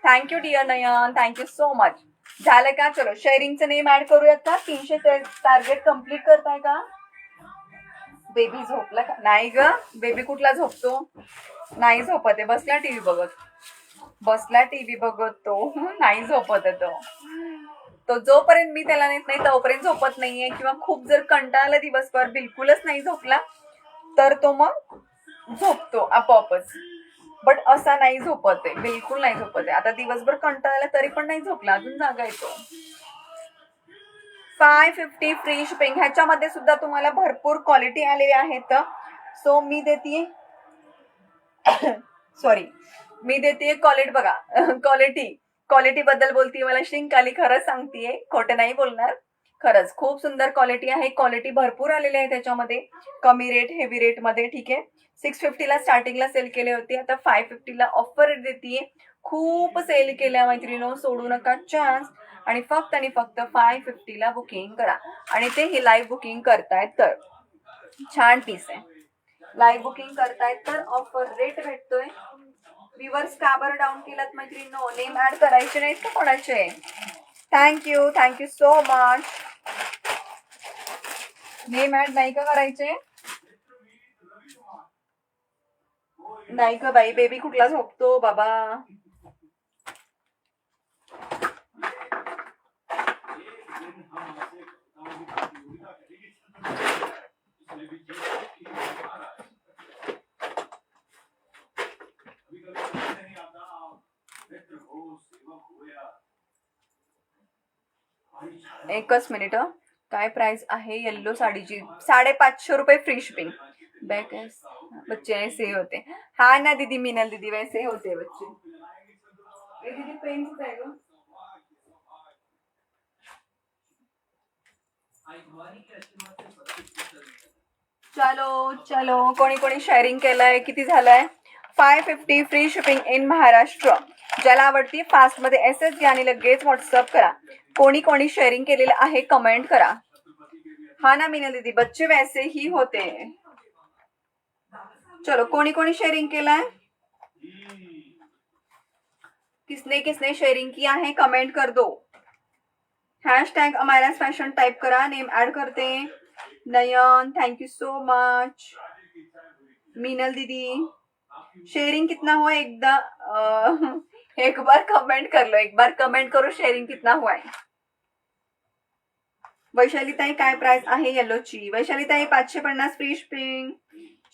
Thank you dear Nayan. Thank you so much. झालं का? चलो शेअरिंगचं नेम ऍड करूयात का? 300 टार्गेट कम्प्लीट करताय का? बेबी झोपला का? नाही ग, बेबी कुठला झोपतो? नाही झोपत आहे. बसला टीव्ही बघत. बसला टीव्ही बघत तो. नाही झोपत आहे तो. तो जोपर्यंत मी त्याला नेत नाही तोपर्यंत झोपत नाहीये. किंवा खूप जर कंटाळला दिवसभर बिलकुलच नाही झोपला तर तो मग झोपतो आपोआपच. बट असा नाही झोपत आहे. बिलकुल नाही झोपत आहे. आता दिवसभर कंटाळला तरी पण नाही झोपला. अजून जागा येतो. 550 फ्री शिपिंग. ह्याच्यामध्ये सुद्धा तुम्हाला भरपूर क्वालिटी आलेली आहेत. सो मी देते सॉरी मी देते क्वालिटी. बघा क्वालिटी बद्दल बोलतीये. मला शिंक आली. खरंच सांगतेय. खोटं नाही बोलणार. खरंच खूप सुंदर क्वालिटी आहे. क्वालिटी भरपूर आलेली आहे त्याच्यामध्ये. कमी रेट हेवी रेट मध्ये. ठीक आहे. 650 ला स्टार्टिंगला सेल केले होते. आता 550 ला ऑफर देतीये. खूप सेल केल्या मैत्रिणींनो. सोडू नका चान्स. आणि फक्त 550 ला बुकिंग करा. आणि ते हे लाईव्ह बुकिंग करतायत तर छान पीस आहे. लाईव्ह बुकिंग करतायत तर ऑफर रेट भेटतोय. व्ह्यूअर्स का बरं डाऊन केलात मैत्रिणींनो? नेम ऍड करायचे नाहीत का कोणाचे? Thank you so much. Name add नाही का करायचे? नाही का बाई, बेबी कुठला झोपतो बाबा. एकच मिनिट. काय प्राइस आहे येल्लो साडीची? 550 रुपये फ्री शिपिंग. बैक बच्चे ऐसे होते. हाँ ना दीदी, मीनल दीदी वैसे होते बच्चे. ए दीदी पेन कुठे आहे ग? चलो चलो, कोणी कोणी शेअरिंग केलंय? किती झालंय? 550 फ्री शिपिंग इन महाराष्ट्र. ज्याला आवडती फास्ट मध्ये एसएस घ्या आणि लगेच व्हॉट्सअप करा. कोणी कोणी शेअरिंग केलेलं आहे कमेंट करा. हा ना मीनल दीदी, बच्चे वैसे ही होते. चलो, कोणी कोणी शेअरिंग केलाय? किसने किसने शेअरिंग किया है कमेंट कर दो. हैशटैग अमायरा फैशन टाइप करा, नेम ऐड करते. Nayan thank so much. Minal didi sharing कितना हुआ एकदा एक बार कमेंट कर लो, एक बार कमेंट करो शेयरिंग कितना हुआ है. वैशाली ताई काय प्राइस आहे येलोची? वैशाली ताई 550 फ्री शिपिंग.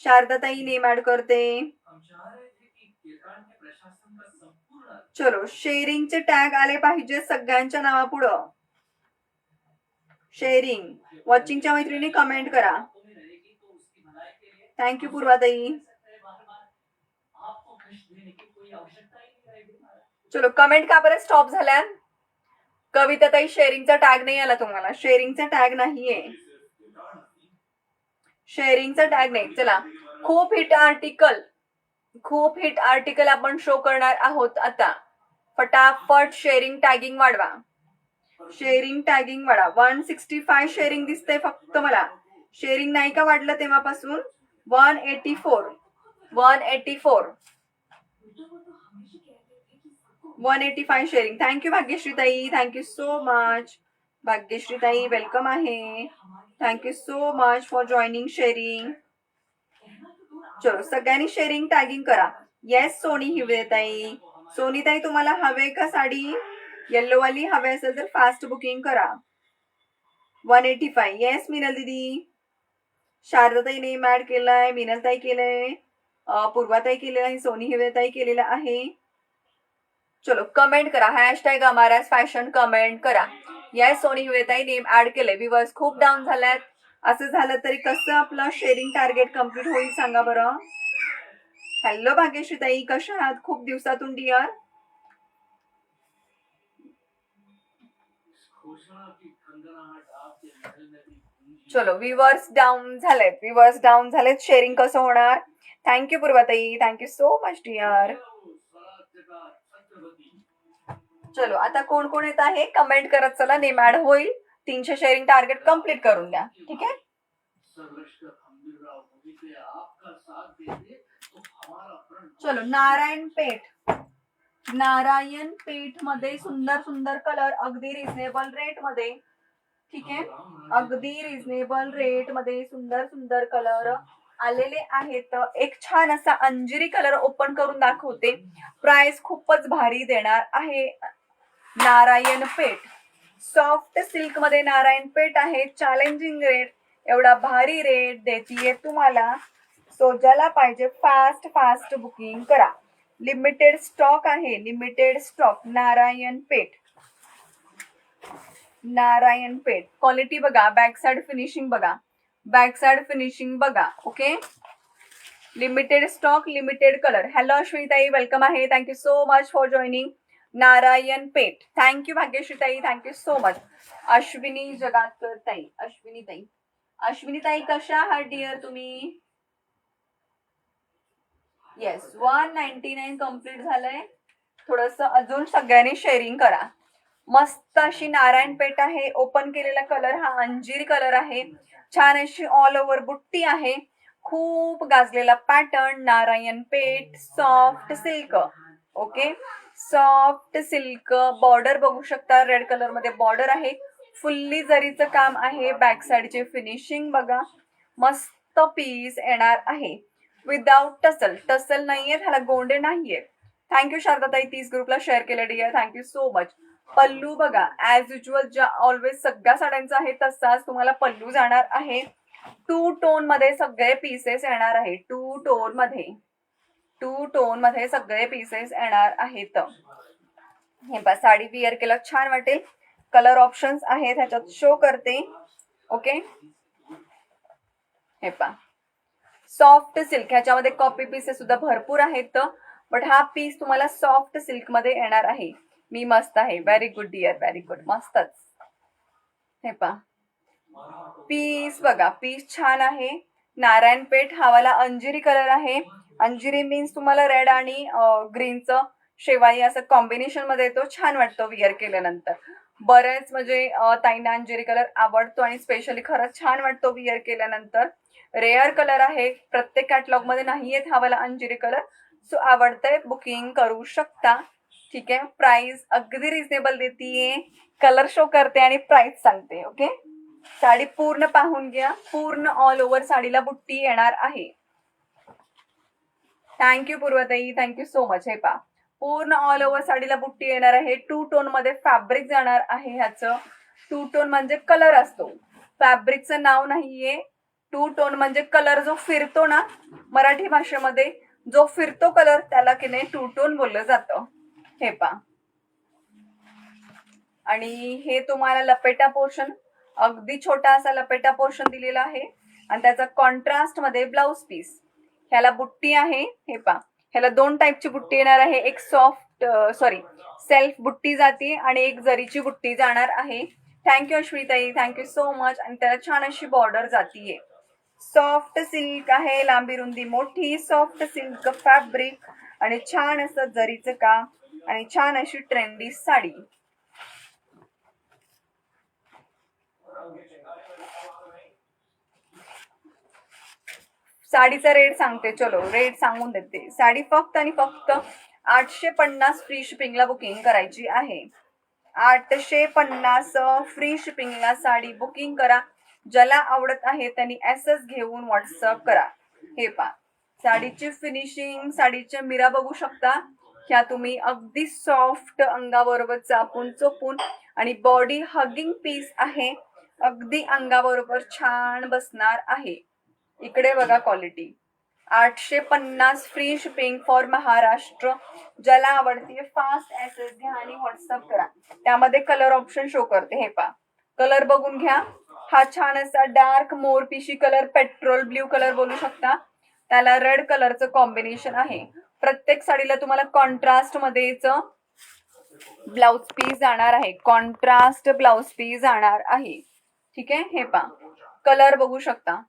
शारदा ताई नेम ऐड करते. चलो, शेअरिंगचे टॅग आले पाहिजे सगळ्यांच्या नावापुढं. शेअरिंग वॉचिंगच्या मैत्रिणी कमेंट करा. थँक्यू पूर्वाताई. चलो, कमेंट का बरं स्टॉप झाल्या? कविता ताई शेअरिंगचा टॅग नाही आला तुम्हाला. शेअरिंगचा टॅग नाहीये, शेअरिंगचा टॅग नाही. चला, खूप हिट आर्टिकल आपण शो करणार आहोत आता. फटाफट शेअरिंग टॅगिंग वाढवा. शेअरिंग टॅगिंग वाढा. 165 शेअरिंग दिसतंय फक्त मला. शेअरिंग नाही का वाढलं तेव्हापासून? 184 185 sharing. Thank you Bhagyashree tai, thank you so much. Bhagyashree tai welcome आहे. Thank you so much for joining sharing. चलो, सगळ्यांनी शेअरिंग टॅगिंग करा. येस सोनी हिवरे ताई. सोनी ताई तुम्हाला हवे का साडी? येल्लो वाली हवे असेल तर फास्ट बुकिंग करा. 185. येस मीनल दीदी. शारदा ताई नेम ऍड केलाय, मीनल ताई केलंय, पूर्वाताई केलेलं आहे, सोनी हिवरे ताई केलेलं आहे. चलो, कमेंट करा. हैशटैग हमारा फॅशन कमेंट करा. येस सोनी हिवरे ताई नेम ऍड केलंय. व्ह्यूअर्स खूप डाऊन झाल्यात. असं झालं तरी कसं आपलं शेअरिंग टार्गेट कम्प्लीट होईल सांगा बरं. हॅलो भाग्यश्री ताई, कशा आहात? खूप दिवसातून डिअर. चलो, व्ह्यूअर्स डाऊन झालेत. शेअरिंग कसं होणार? थँक्यू पूर्वाताई, थँक्यू सो मच डिअर. चलो, आता कोण कोण येत आहे कमेंट करत चला. नेम ऍड होईल. 300 शेअरिंग टार्गेट कम्प्लीट करून द्या. ठीक आहे. चलो, नारायणपेठ मध्ये सुंदर सुंदर कलर अगदी रिझनेबल रेट मध्ये. ठीक आहे, अगदी रिझनेबल रेट मध्ये सुंदर सुंदर कलर आलेले आहेत. एक छान असा अंजिरी कलर ओपन करून दाखवते. प्राइस खूपच भारी देणार आहे. नारायणपेठ सॉफ्ट सिल्क मध्ये नारायणपेठ आहे. चॅलेंजिंग रेट, एवढा भारी रेट देतीये तुम्हाला. सो ज्याला पाहिजे फास्ट बुकिंग करा. लिमिटेड स्टॉक आहे, लिमिटेड स्टॉक. नारायणपेठ क्वालिटी बघा, बॅक साइड फिनिशिंग बघा. Okay, limited stock, limited colour. Hello Ashwini tai, welcome आहे. Thank you so much for joining. Narayanpeth. Thank you Bhagyashree tai, thank you so much. Ashwini Jagatkar tai, Ashwini ताई कशा आहात डिअर तुम्ही? येस, 199 कम्प्लीट झालंय. थोडस अजून सगळ्यांनी शेअरिंग करा. मस्त अशी नारायणपेठ आहे. ओपन केलेला कलर हा अंजीर कलर आहे. छान अशी ऑल ओव्हर बुट्टी आहे. खूप गाजलेला pattern. Narayanpeth soft silk. Okay, soft silk. Border बघू शकता, रेड कलर मध्ये बॉर्डर आहे. फुल्ली जरीचं काम आहे. बॅक साइडचे फिनिशिंग बघा. मस्त पीस येणार आहे. Without tussle. टसल नाहीये, ह्याला गोंडे नाहीये. थँक्यू शारदाताई, 30 ग्रुपला शेअर केलं डिअर, थँक्यू सो मच. पल्लू बघा ऍज युजल ज्या ऑलवेज सगळ्या साड्यांचा आहे तसाच तुम्हाला पल्लू जाणार आहे. 2 टोन मध्ये सगळे पीसेस येणार आहे. 2 टोन मध्ये सगळे पीसेस येणार आहेत. हे पा साडी विअर केलं छान वाटेल. कलर ऑप्शन्स आहेत ह्याच्यात शो करते. ओके, हे पा सॉफ्ट सिल्क, ह्याच्यामध्ये कॉपी पीसेस सुद्धा भरपूर आहेत, बट हा पीस तुम्हाला सॉफ्ट सिल्क मध्ये येणार आहे. मी मस्त आहे, very good dear, very good, मस्तच. हे पा पीस बघा, पीस छान आहे. नारायणपेठ हावाला अंजिरी कलर आहे. अंजिरी मीन्स तुम्हाला रेड आणि ग्रीनचं शेवाई असं कॉम्बिनेशन मध्ये येतो. छान वाटतो विअर केल्यानंतर. बरेच म्हणजे ताईंना अंजिरी कलर आवडतो आणि स्पेशली खरंच छान वाटतो विअर केल्यानंतर. रेअर कलर आहे, प्रत्येक कॅटलॉग मध्ये नाही येत हावाला अंजिरी कलर. सो आवडतंय, बुकिंग करू शकता. ठीक आहे, प्राइस अगदी रिझनेबल देतीये, कलर शो करते आणि प्राइस सांगते. ओके, साडी पूर्ण पाहून घ्या. पूर्ण ऑल ओव्हर साडीला बुट्टी येणार आहे. थँक्यू पूर्वताई, थँक्यू सो मच. हे पा पूर्ण ऑल ओव्हर साडीला बुट्टी येणार आहे. 2 टोन मध्ये फॅब्रिक जाणार आहे. ह्याचं 2 टोन म्हणजे कलर असतो, फॅब्रिकचं नाव नाहीये. 2 टोन म्हणजे कलर जो फिरतो ना, मराठी भाषेमध्ये जो फिरतो कलर त्याला की नाही 2 टोन बोललं जातं. हे पा आणि हे तुम्हाला लपेटा पोर्शन, अगदी छोटा असा लपेटा पोर्शन दिलेला आहे आणि त्याचा कॉन्ट्रास्ट मध्ये ब्लाउज पीस. ह्याला बुट्टी आहे. हे पा ह्याला 2 टाईपची बुट्टी येणार आहे. एक सॉफ्ट सेल्फ बुट्टी जाते आणि एक जरीची बुट्टी जाणार आहे. थँक्यू अश्विताई, थँक्यू सो मच. आणि त्याला छान अशी बॉर्डर जातीये. सॉफ्ट सिल्क आहे, लांबी रुंदी मोठी, सॉफ्ट सिल्क फॅब्रिक आणि छान असं जरीचं काम आणि छान अशी ट्रेंडी साडी. साडीचा रेट सांगते, चलो रेट सांगून देते. साडी फक्त आणि फक्त 850 फ्री शिपिंगला बुकिंग करायची आहे. 850 फ्री शिपिंगला साडी बुकिंग करा. ज्याला आवडत आहे त्यांनी एसएस घेऊन व्हॉट्सअप करा. हे पा साडीची फिनिशिंग, साडीच्या मिरा बघू शकता. ह्या तुम्ही अगदी सॉफ्ट अंगाबरोबर चापून चोपून आणि बॉडी हगिंग पीस आहे. अगदी अंगाबरोबर छान बसणार आहे. इकडे बघा quality. 850 free shipping for Maharashtra. ज्याला आवडते फास्ट एसएस घ्या आणि व्हॉट्सअप करा. त्यामध्ये कलर ऑप्शन शो करते. हे पा कलर बघून घ्या. हा छान असा डार्क मोरपिशी कलर, पेट्रोल ब्ल्यू कलर बोलू शकता. त्याला रेड कलरचं कॉम्बिनेशन आहे. प्रत्येक साडीला तुम्हाला कॉन्ट्रास्ट मध्येच ब्लाउज पीस जाणार आहे. कॉन्ट्रास्ट ब्लाउज पीस जाणार आहे. ठीक आहे, हे पा कलर बघू शकता.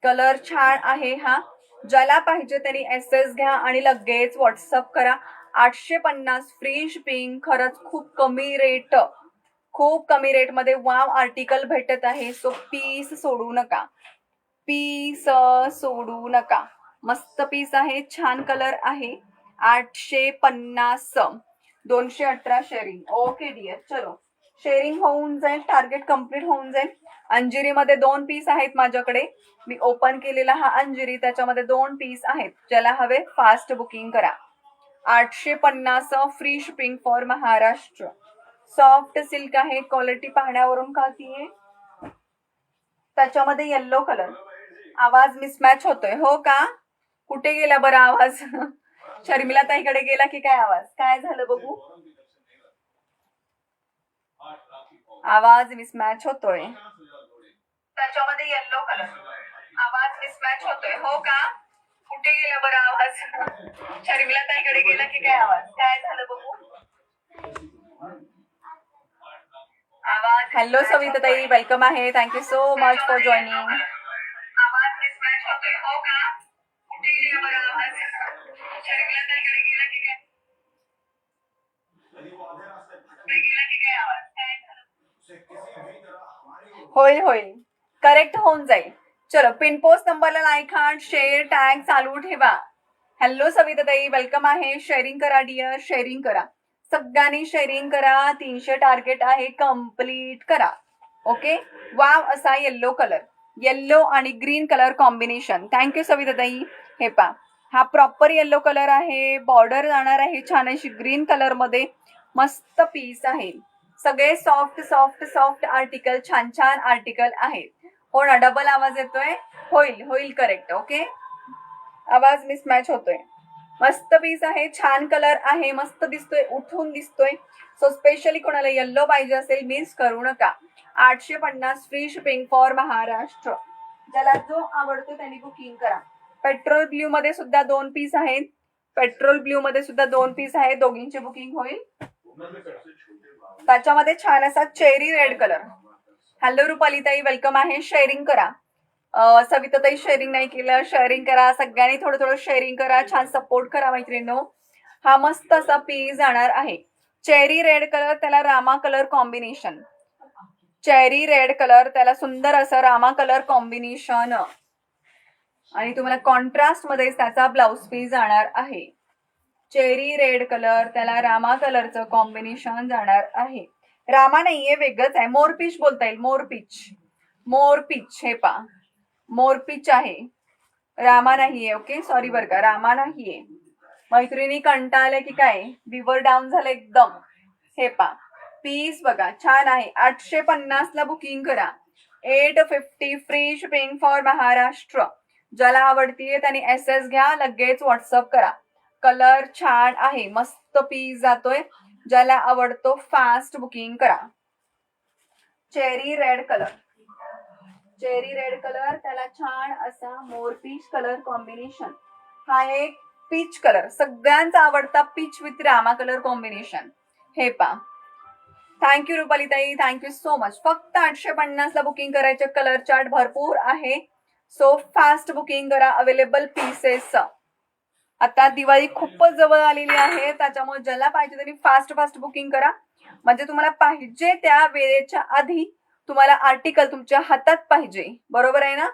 कलर छान आहे. हा ज्याला पाहिजे त्यांनी एसएस घ्या आणि लगेच व्हॉट्सअप करा. 850 फ्री शिपिंग. खरंच खूप कमी रेट, खूप कमी रेट मध्ये वाव आर्टिकल भेटत आहे. सो पीस सोडू नका, पीस सोडू नका. मस्त पीस आहे, छान कलर आहे. 850, 218 शेअरिंग. ओके डिअर, चलो शेअरिंग होऊन जाईल, टार्गेट कम्प्लीट होऊन जाईल. अंजिरीमध्ये 2 पीस आहेत माझ्याकडे. मी ओपन केलेला हा अंजिरी, त्याच्यामध्ये 2 पीस आहेत. ज्याला हवे फास्ट बुकिंग करा. 850 free shipping for Maharashtra. Soft silk आहे, क्वालिटी पाहण्यावरून कळतीये. त्याच्यामध्ये येल्लो कलर. आवाज मिसमॅच होतोय हो का? कुठे गेला बरं आवाज? शर्मिला ताईकडे गेला की काय आवाज? काय झालं बघू? आवाज मिसमॅच होतोय. त्याच्यामध्ये येल्लो कलर. आवाज मिसमॅच होतोय हो का? कुठे गेला बरं आवाज? शर्मिला ताईकडे गेला की काय आवाज? काय झालं बघू? आवाज. हॅलो सविता ताई, वेलकम आहे. Thank you so much for joining. आवाज मिसमॅच होतोय हो का? कुठे गेला बरं आवाज? शर्मिला ताईकडे गेला की काय? गेला की काय आवाज? काय झालं? होईल होईल, करेक्ट होऊन जाईल. चलो पिन पोस्ट नंबरला लाईक हार्ट शेअर टॅग चालू ठेवा. हॅलो सविता ताई, वेलकम आहे. शेअरिंग करा डिअर, शेअरिंग करा. सगळ्यांनी शेअरिंग करा. 300 टार्गेट आहे, कम्प्लीट करा. ओके, वाव असा येल्लो कलर, येल्लो आणि green colour combination. Thank you Savita ताई. हे पा, हा प्रॉपर येलो कलर आहे, बॉर्डर जाणार आहे छान अशी ग्रीन कलर मध्ये, मस्त पीस आहे. सगळे सॉफ्ट सॉफ्ट सॉफ्ट आर्टिकल, छान छान आर्टिकल आहेत. हो ना, डबल आवाज येतोय, होईल होईल करेक्ट. ओके, आवाज मिसमॅच होतोय. मस्त पीस आहे, छान कलर आहे, मस्त दिसतोय, उठून दिसतोय. सो स्पेशली कोणाला येल्लो पाहिजे असेल मिस करू नका. 850 फ्री शिपिंग फॉर महाराष्ट्र. ज्याला जो आवडतो त्यांनी बुकिंग करा. पेट्रोल ब्ल्यू मध्ये सुद्धा 2 पीस आहेत, पेट्रोल ब्ल्यू मध्ये सुद्धा 2 पीस आहेत, दोघींची बुकिंग होईल. त्याच्यामध्ये छान असा चेरी रेड कलर. हॅलो रुपालीताई, वेलकम आहे, शेअरिंग करा. सविताताई शेअरिंग नाही केलं, शेअरिंग करा. सगळ्यांनी थोडं थोडं शेअरिंग करा, छान सपोर्ट करा मैत्रिणींनो. हा मस्त असा पीस जाणार आहे, चेरी रेड कलर, त्याला Rama colour combination. Cherry red colour, त्याला सुंदर असं रामा कलर कॉम्बिनेशन, आणि तुम्हाला कॉन्ट्रास्ट मध्ये त्याचा ब्लाउज पीस जाणार आहे. चेरी रेड कलर, त्याला रामा कलरचं कॉम्बिनेशन जाणार आहे. रामा नाहीये, वेगळंच आहे, मोरपीच बोलता येईल, मोरपीच. मोरपीच, हे पा, मोरपीच आहे, रामा नाहीये. ओके, सॉरी बरं का, रामा नाहीये. मैत्रिणी कंटाळले की काय, विवर डाऊन झालं एकदम. हे पा, पीस बघा, छान आहे. 850 ला बुकिंग करा. 850 फ्री शिपिंग फॉर महाराष्ट्र. ज्याला आवडतीये त्यांनी SS घ्या, लगेच व्हॉट्सअप करा. कलर छान आहे, मस्त पीस जातोय. ज्याला आवडतो फास्ट बुकिंग करा. Cherry red colour, cherry red colour, त्याला छान असा मोरपीच कलर कॉम्बिनेशन. हा एक पीच कलर, सगळ्यांचा आवडता peach with Rama colour combination. हे पा, thank you Rupalitai, thank you so much. फक्त 850 ला बुकिंग करायचे. कलर चार्ट भरपूर आहे, सो फास्ट बुकिंग करा. Available pieces. आता दिवाळी खूपच जवळ आलेली आहे, त्याच्यामुळे ज्याला पाहिजे त्यांनी फास्ट फास्ट बुकिंग करा. म्हणजे तुम्हाला पाहिजे त्या वेळेच्या आधी तुम्हाला आर्टिकल तुमच्या हातात पाहिजे, बरोबर आहे ना.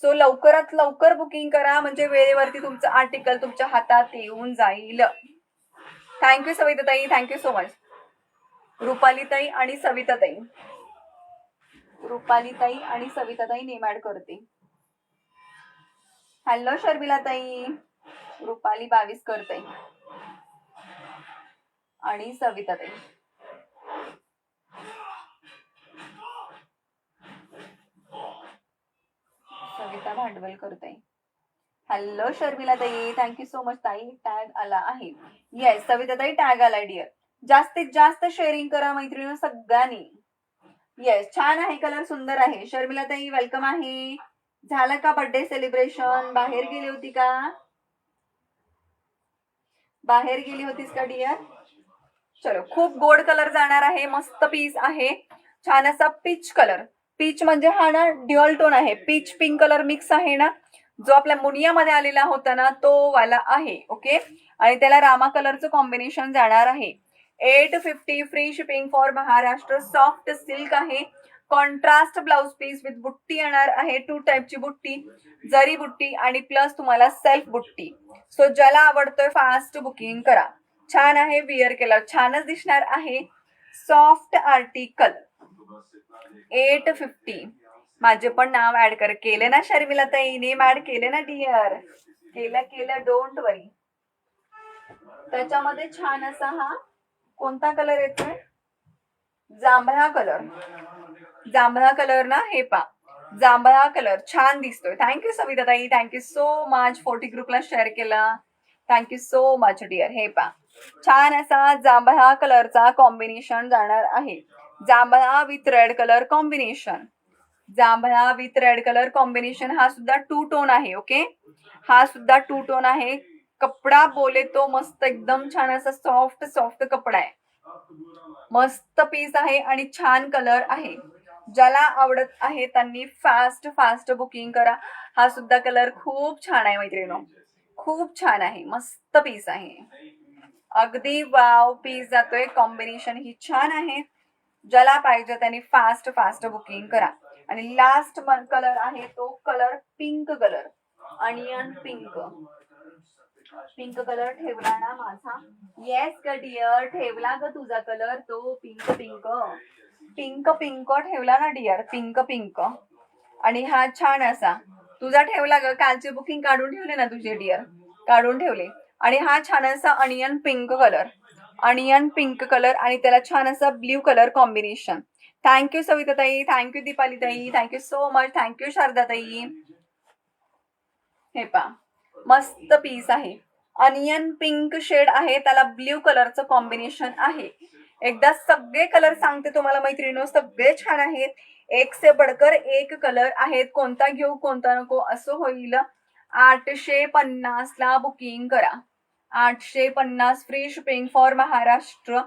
सो लवकरात लवकर बुकिंग करा, म्हणजे वेळेवरती तुमचं आर्टिकल तुमच्या हातात येऊन जाईल. थँक्यू सविताताई, थँक्यू सो मच. रुपालीताई आणि सविताताई, रुपालीताई आणि सविताताई नेम ऍड करते. हॅलो शर्मिलाताई, रुपाली 22 करते आणि सविताताई. सविता भांडवल करते. हॅलो शर्मिलाताई, थँक्यू सो मच ताई. टॅग आला आहे, येस सविताताई टॅग आलाय डिअर. जास्तीत जास्त शेअरिंग करा मैत्रिणी सगळ्यांनी. येस, छान आहे कलर, सुंदर आहे. शर्मिलाताई वेलकम आहे. झालं का बर्थडे सेलिब्रेशन? बाहेर गेली होती का? बाहेर गेली होतीस का डिअर? चलो, खूप गोड कलर जाणार आहे, मस्त पीस आहे, छान असा पीच कलर. पीच म्हणजे हा ना ड्युअल टोन आहे, पीच पिंक कलर मिक्स आहे ना, जो आपल्या मुनियामध्ये आलेला होता ना तो वाला आहे. ओके, आणि त्याला रामा कलरचं कॉम्बिनेशन जाणार आहे. 850 free shipping for Maharashtra. Soft silk आहे, कॉन्ट्रास्ट ब्लाउज पीस विथ बुट्टी येणार आहे. 2 टाईपची बुट्टी, जरी बुट्टी आणि प्लस तुम्हाला सेल्फ बुट्टी. सो ज्याला आवडतोय फास्ट बुकिंग करा. छान आहे, विअर केलं छानच दिसणार आहे. Soft article 850. माझे पण नाव ऍड कर, केले ना शर्मिलाताई, नेम ऍड केले ना डिअर, केलं, डोंट वरी. त्याच्यामध्ये छान असा हा कोणता कलर येतोय, जांभळा कलर. जांभळा कलर ना, हे पा, जांभळा कलर छान दिसतोय. थँक्यू सविताताई, थँक्यू सो मच. 40 ग्रुपला शेअर केला, थँक्यू सो मच डिअर. हे पा, छान असा जांभळा कलरचा कॉम्बिनेशन जाणार आहे. जांभळा विथ रेड कलर कॉम्बिनेशन, जांभळा विथ रेड कलर कॉम्बिनेशन. हा सुद्धा 2 टोन आहे. ओके, हा सुद्धा 2 टोन आहे. कपडा बोले तो मस्त, एकदम छान असा सॉफ्ट सॉफ्ट कपडा आहे, मस्त पीस आहे आणि छान कलर आहे. ज्याला आवडत आहे त्यांनी फास्ट फास्ट बुकिंग करा. हा सुद्धा कलर खूप छान आहे मैत्रिणींनो, खूप छान आहे, मस्त पीस आहे, अगदी वाव पीस जातोय. कॉम्बिनेशन ही छान आहे, ज्याला पाहिजे त्यांनी फास्ट फास्ट बुकिंग करा. आणि लास्ट कलर आहे तो colour pink colour, onion pink. Pink colour ठेवला ना माझा? येस ग डिअर, ठेवला ग तुझा कलर तो पिंक पिंक. पिंक पिंक ठेवला ना डिअर, पिंक पिंक. आणि हा छान असा तुझा ठेवला ग, कालचे बुकिंग काढून ठेवले ना तुझे डिअर, काढून ठेवले. आणि हा छान असा onion pink colour, onion pink colour आणि त्याला छान असा blue colour combination. Thank you Savita tai, thank you Deepali tai, thank you so much, thank you Sharda tai. हे पा मस्त पीस आहे, अनियन पिंक शेड आहे, त्याला ब्ल्यू कलरचं कॉम्बिनेशन आहे. एकदा सगळे कलर सांगते तुम्हाला मैत्रिणींनो, सगळे छान आहेत, एक से बडकर एक कलर आहेत. कोणता घेऊ कोणता नको असं होईल. 850 ला बुकिंग करा, 850 free shipping for Maharashtra.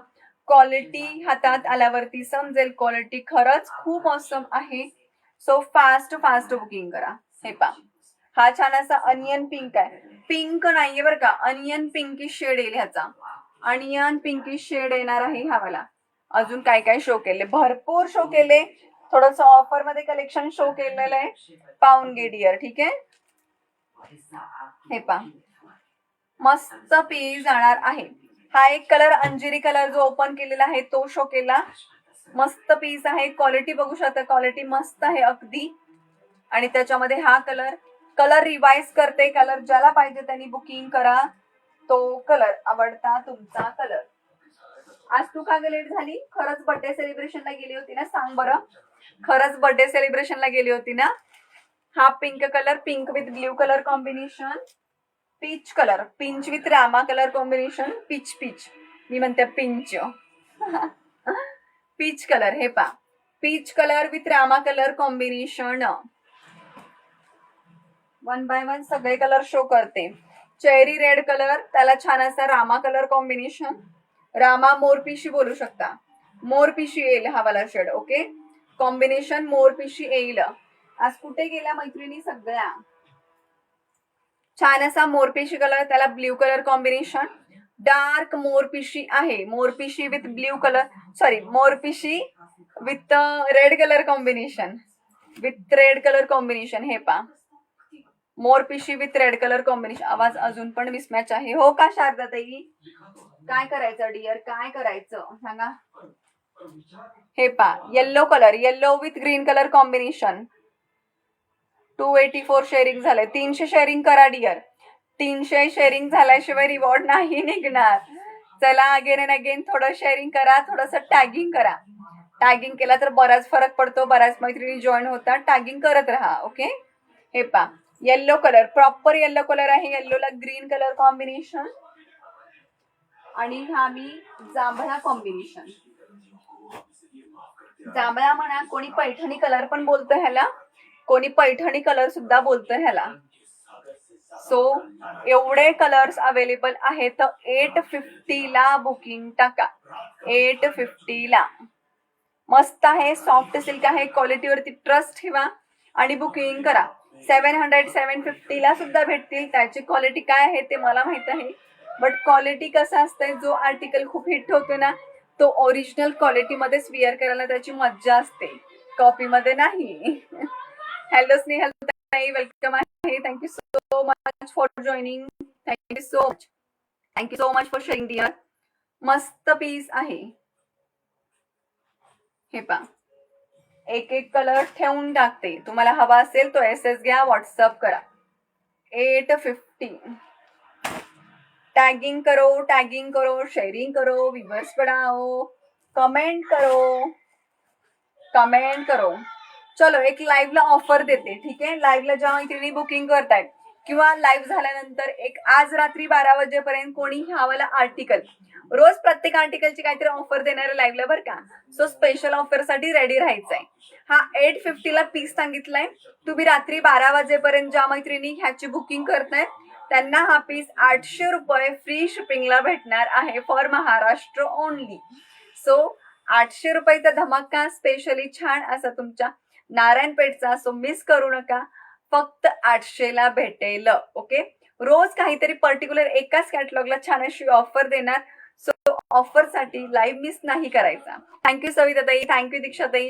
Quality हातात आल्यावरती समजेल, क्वालिटी खरंच खूप ऑसम आहे. सो फास्ट फास्ट बुकिंग करा. हे पा हा छान असा अनियन पिंक आहे, पिंक नाहीये बरं का, अनियन पिंकी शेड येईल ह्याचा, अनियन पिंकी शेड येणार आहे ह्याला. अजून काय काय शो केले, भरपूर शो केले, थोडस ऑफर मध्ये कलेक्शन शो केलेलं आहे, पाऊन घे डिअर. ठीक आहे, हे पा मस्त पीस जाणार आहे. हा एक कलर अंजिरी कलर जो ओपन केलेला आहे तो शो केला, मस्त पीस आहे, क्वालिटी बघू शकता, क्वालिटी मस्त आहे अगदी. आणि त्याच्यामध्ये हा कलर, कलर रिवाइज करते, कलर ज्याला पाहिजे त्यांनी बुकिंग करा, तो कलर आवडता तुमचा कलर. आज तू का लेट झाली? खरंच बर्थडे सेलिब्रेशनला गेली होती ना, सांग बरं, खरंच बर्थडे सेलिब्रेशनला गेली होती ना. हा pink colour, pink with blue colour combination, peach colour, pinch with Rama colour combination, peach peach मी म्हणते पिंच पीच कलर. हे पा peach colour with Rama colour combination, 1 by 1 सगळे कलर शो करते. चेरी रेड कलर, त्याला छान असा रामा कलर कॉम्बिनेशन, रामा मोरपिशी बोलू शकता, मोरपिशी येईल हा वाला शेड. ओके, कॉम्बिनेशन मोरपिशी येईल. आज कुठे गेल्या मैत्रिणी सगळ्या? छान असा मोरपिशी कलर, त्याला ब्ल्यू कलर कॉम्बिनेशन, डार्क मोरपिशी आहे, मोरपिशी विथ ब्ल्यू कलर, सॉरी मोरपिशी with red colour combination, with red colour combination. हे पा मोरपिशी विथ रेड कलर कॉम्बिनेशन. आवाज अजून पण मिसमॅच आहे हो का शारदा ताई? काय करायचं डिअर, काय करायचं सांगा. हे पा yellow colour, yellow with green colour combination, 284 sharing झालंय, 300 शेअरिंग करा डिअर, 300 शेअरिंग झाल्याशिवाय रिवॉर्ड नाही निघणार. चला अगेन अँड अगेन थोडं शेअरिंग करा, थोडंसं टॅगिंग करा, टॅगिंग केला तर बराच फरक पडतो, बऱ्याच मैत्रिणी जॉईन होतात, टॅगिंग करत राहा. ओके, हे पा yellow colour, proper yellow colour आहे, येल्लोला ग्रीन कलर कॉम्बिनेशन, आणि हा मी जांभळा कॉम्बिनेशन, जांभळा म्हणा, कोणी पैठणी कलर पण बोलतं ह्याला, कोणी पैठणी कलर सुद्धा बोलतं ह्याला. सो एवढे कलर्स अवेलेबल आहेत. 850 ला बुकिंग टाका, 850 ला. मस्त आहे, सॉफ्ट सिल्क आहे, क्वालिटीवरती ट्रस्ट ठेवा आणि बुकिंग करा. 700 750 ला सुद्धा भेटतील, त्याची क्वालिटी काय आहे ते मला माहित आहे, बट क्वालिटी कसं असतंय, जो आर्टिकल खूप हिट होतो ना तो ओरिजिनल क्वालिटीमध्येच विअर करायला त्याची मज्जा असते, कॉपीमध्ये नाही. हॅलो स्नेहल ताई, वेलकम आहे, thank you so much for joining, thank you so much, thank you so much for sharing dear. मस्त पीस आहे. हे पा एक एक कलर ठेवून टाकते, तुम्हाला हवा असेल तो एसएस घ्या, व्हॉट्सअप करा. 850 टैगिंग करो, टैगिंग करो, शेयरिंग करो, व्यूअर्स बढ़ाओ, कमेंट करो, कमेंट करो. चलो एक लाईव्हला ऑफर देते, ठीक आहे, लाईव्हला ज्या मैत्रिणी बुकिंग करतायत किंवा लाईव्ह झाल्यानंतर एक आज रात्री 12 वाजेपर्यंत कोणी ह्यावाला आर्टिकल, रोज प्रत्येक आर्टिकलची काहीतरी ऑफर देणारे लाईव्हला बरं का. सो स्पेशल ऑफर साठी रेडी राहायचंय. हा 850 ला पीस सांगितलाय, तुम्ही रात्री 12 वाजेपर्यंत ज्या मैत्रिणी ह्याची बुकिंग करतायत त्यांना हा पीस 800 रुपये फ्री शिपिंगला भेटणार आहे, फॉर महाराष्ट्र ओनली. सो 800 रुपयाचा धमाका स्पेशली छान असा तुमच्या नारायणपेठचा, सो मिस करू नका, फक्त 800 ला भेटेल. ओके, रोज काहीतरी पर्टिक्युलर एकाच कॅटलॉगला छान अशी ऑफर देणार, सो ऑफर साठी लाईव्ह मिस नाही करायचा. थँक्यू सविता ताई, थँक्यू दीक्षा ताई.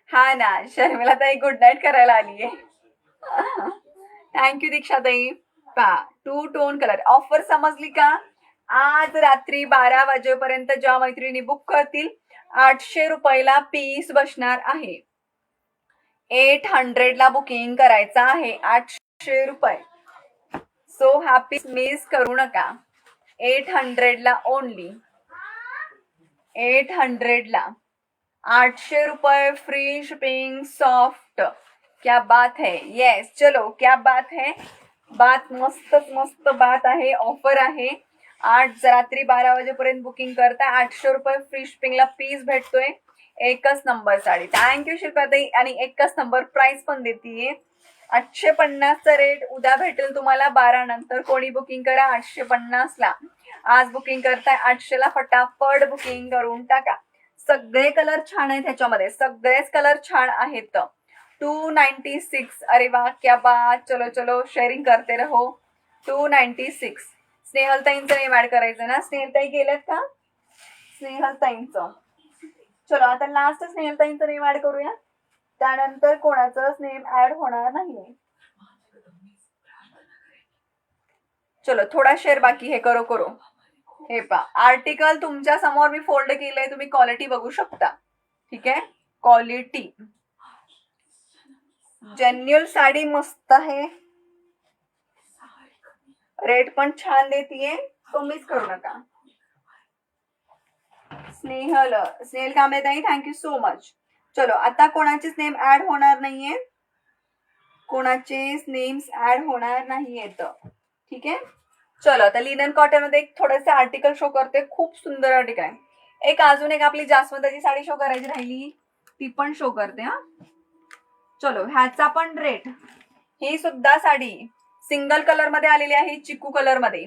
हा ना, शर्मिला ताई गुड नाईट करायला आलीये. थँक्यू दीक्षा ताई. पा 2 टोन कलर ऑफर समजली का? आज रात्री 12 वाजेपर्यंत ज्या मैत्रिणी बुक करतील 800 रुपयाला पीस बसणार आहे. 800 ला बुकिंग करायचं आहे, 800 रुपये. सो हॅपी, मिस करू नका. 800 ला ओनली, 800 ला 800 रुपये फ्री शिपिंग सॉफ्ट. क्या बात है. येस, चलो क्या बात है. बात मस्तच मस्त बात आहे. ऑफर आहे. 8 रात्री 12 वाजेपर्यंत बुकिंग करताय, 800 रुपये फ्री शिपिंगला पीस भेटतोय. एकच नंबर साडी. थँक्यू शिल्पाताई. आणि एकच नंबर प्राइस पण देतीये. 850चा रेट उद्या भेटेल तुम्हाला 12 नंतर. कोणी बुकिंग करा 850 ला. आज बुकिंग करताय 800 ला, फटाफट बुकिंग करून टाका. सगळे कलर छान आहेत ह्याच्यामध्ये, सगळेच कलर छान आहेत. 296. अरे वा, क्या बात. चलो चलो, शेअरिंग करते रहो. 296. स्नेहलताईंचं नेम ऍड करायचं ना. स्नेहलताई गेलेत का? स्नेहलताईंचं. चलो आता लास्ट स्नेहलताईंचं नेम ऍड करूया, त्यानंतर कोणाचंच नेम ऍड होणार नाहीये. चलो थोडा शेअर बाकी है, करो करो. हे पा, आर्टिकल तुमच्या समोर मी फोल्ड केलंय, तुम्ही क्वालिटी बघू शकता. ठीक आहे, क्वालिटी जेन्युअल साडी मस्त आहे. रेट पण छान देतीये, तो मिस करू नका. स्नेहल कांबळेताई, थँक्यू सो मच. चलो आता कोणाचेच नेम ऍड होणार नाहीये, कोणाचेच नेम्स ऍड होणार नाहीयेत. ठीक आहे. चलो आता लिनन कॉटन मध्ये एक थोडेसे आर्टिकल शो करते. खूप सुंदर आर्टिकल आहे. एक अजून एक आपली जास्वंदाची साडी शो करायची राहिली, ती पण शो करते. हा चलो, ह्याचा पण रेट. ही सुद्धा साडी सिंगल कलर मध्ये आलेली आहे, चिकू कलर मध्ये.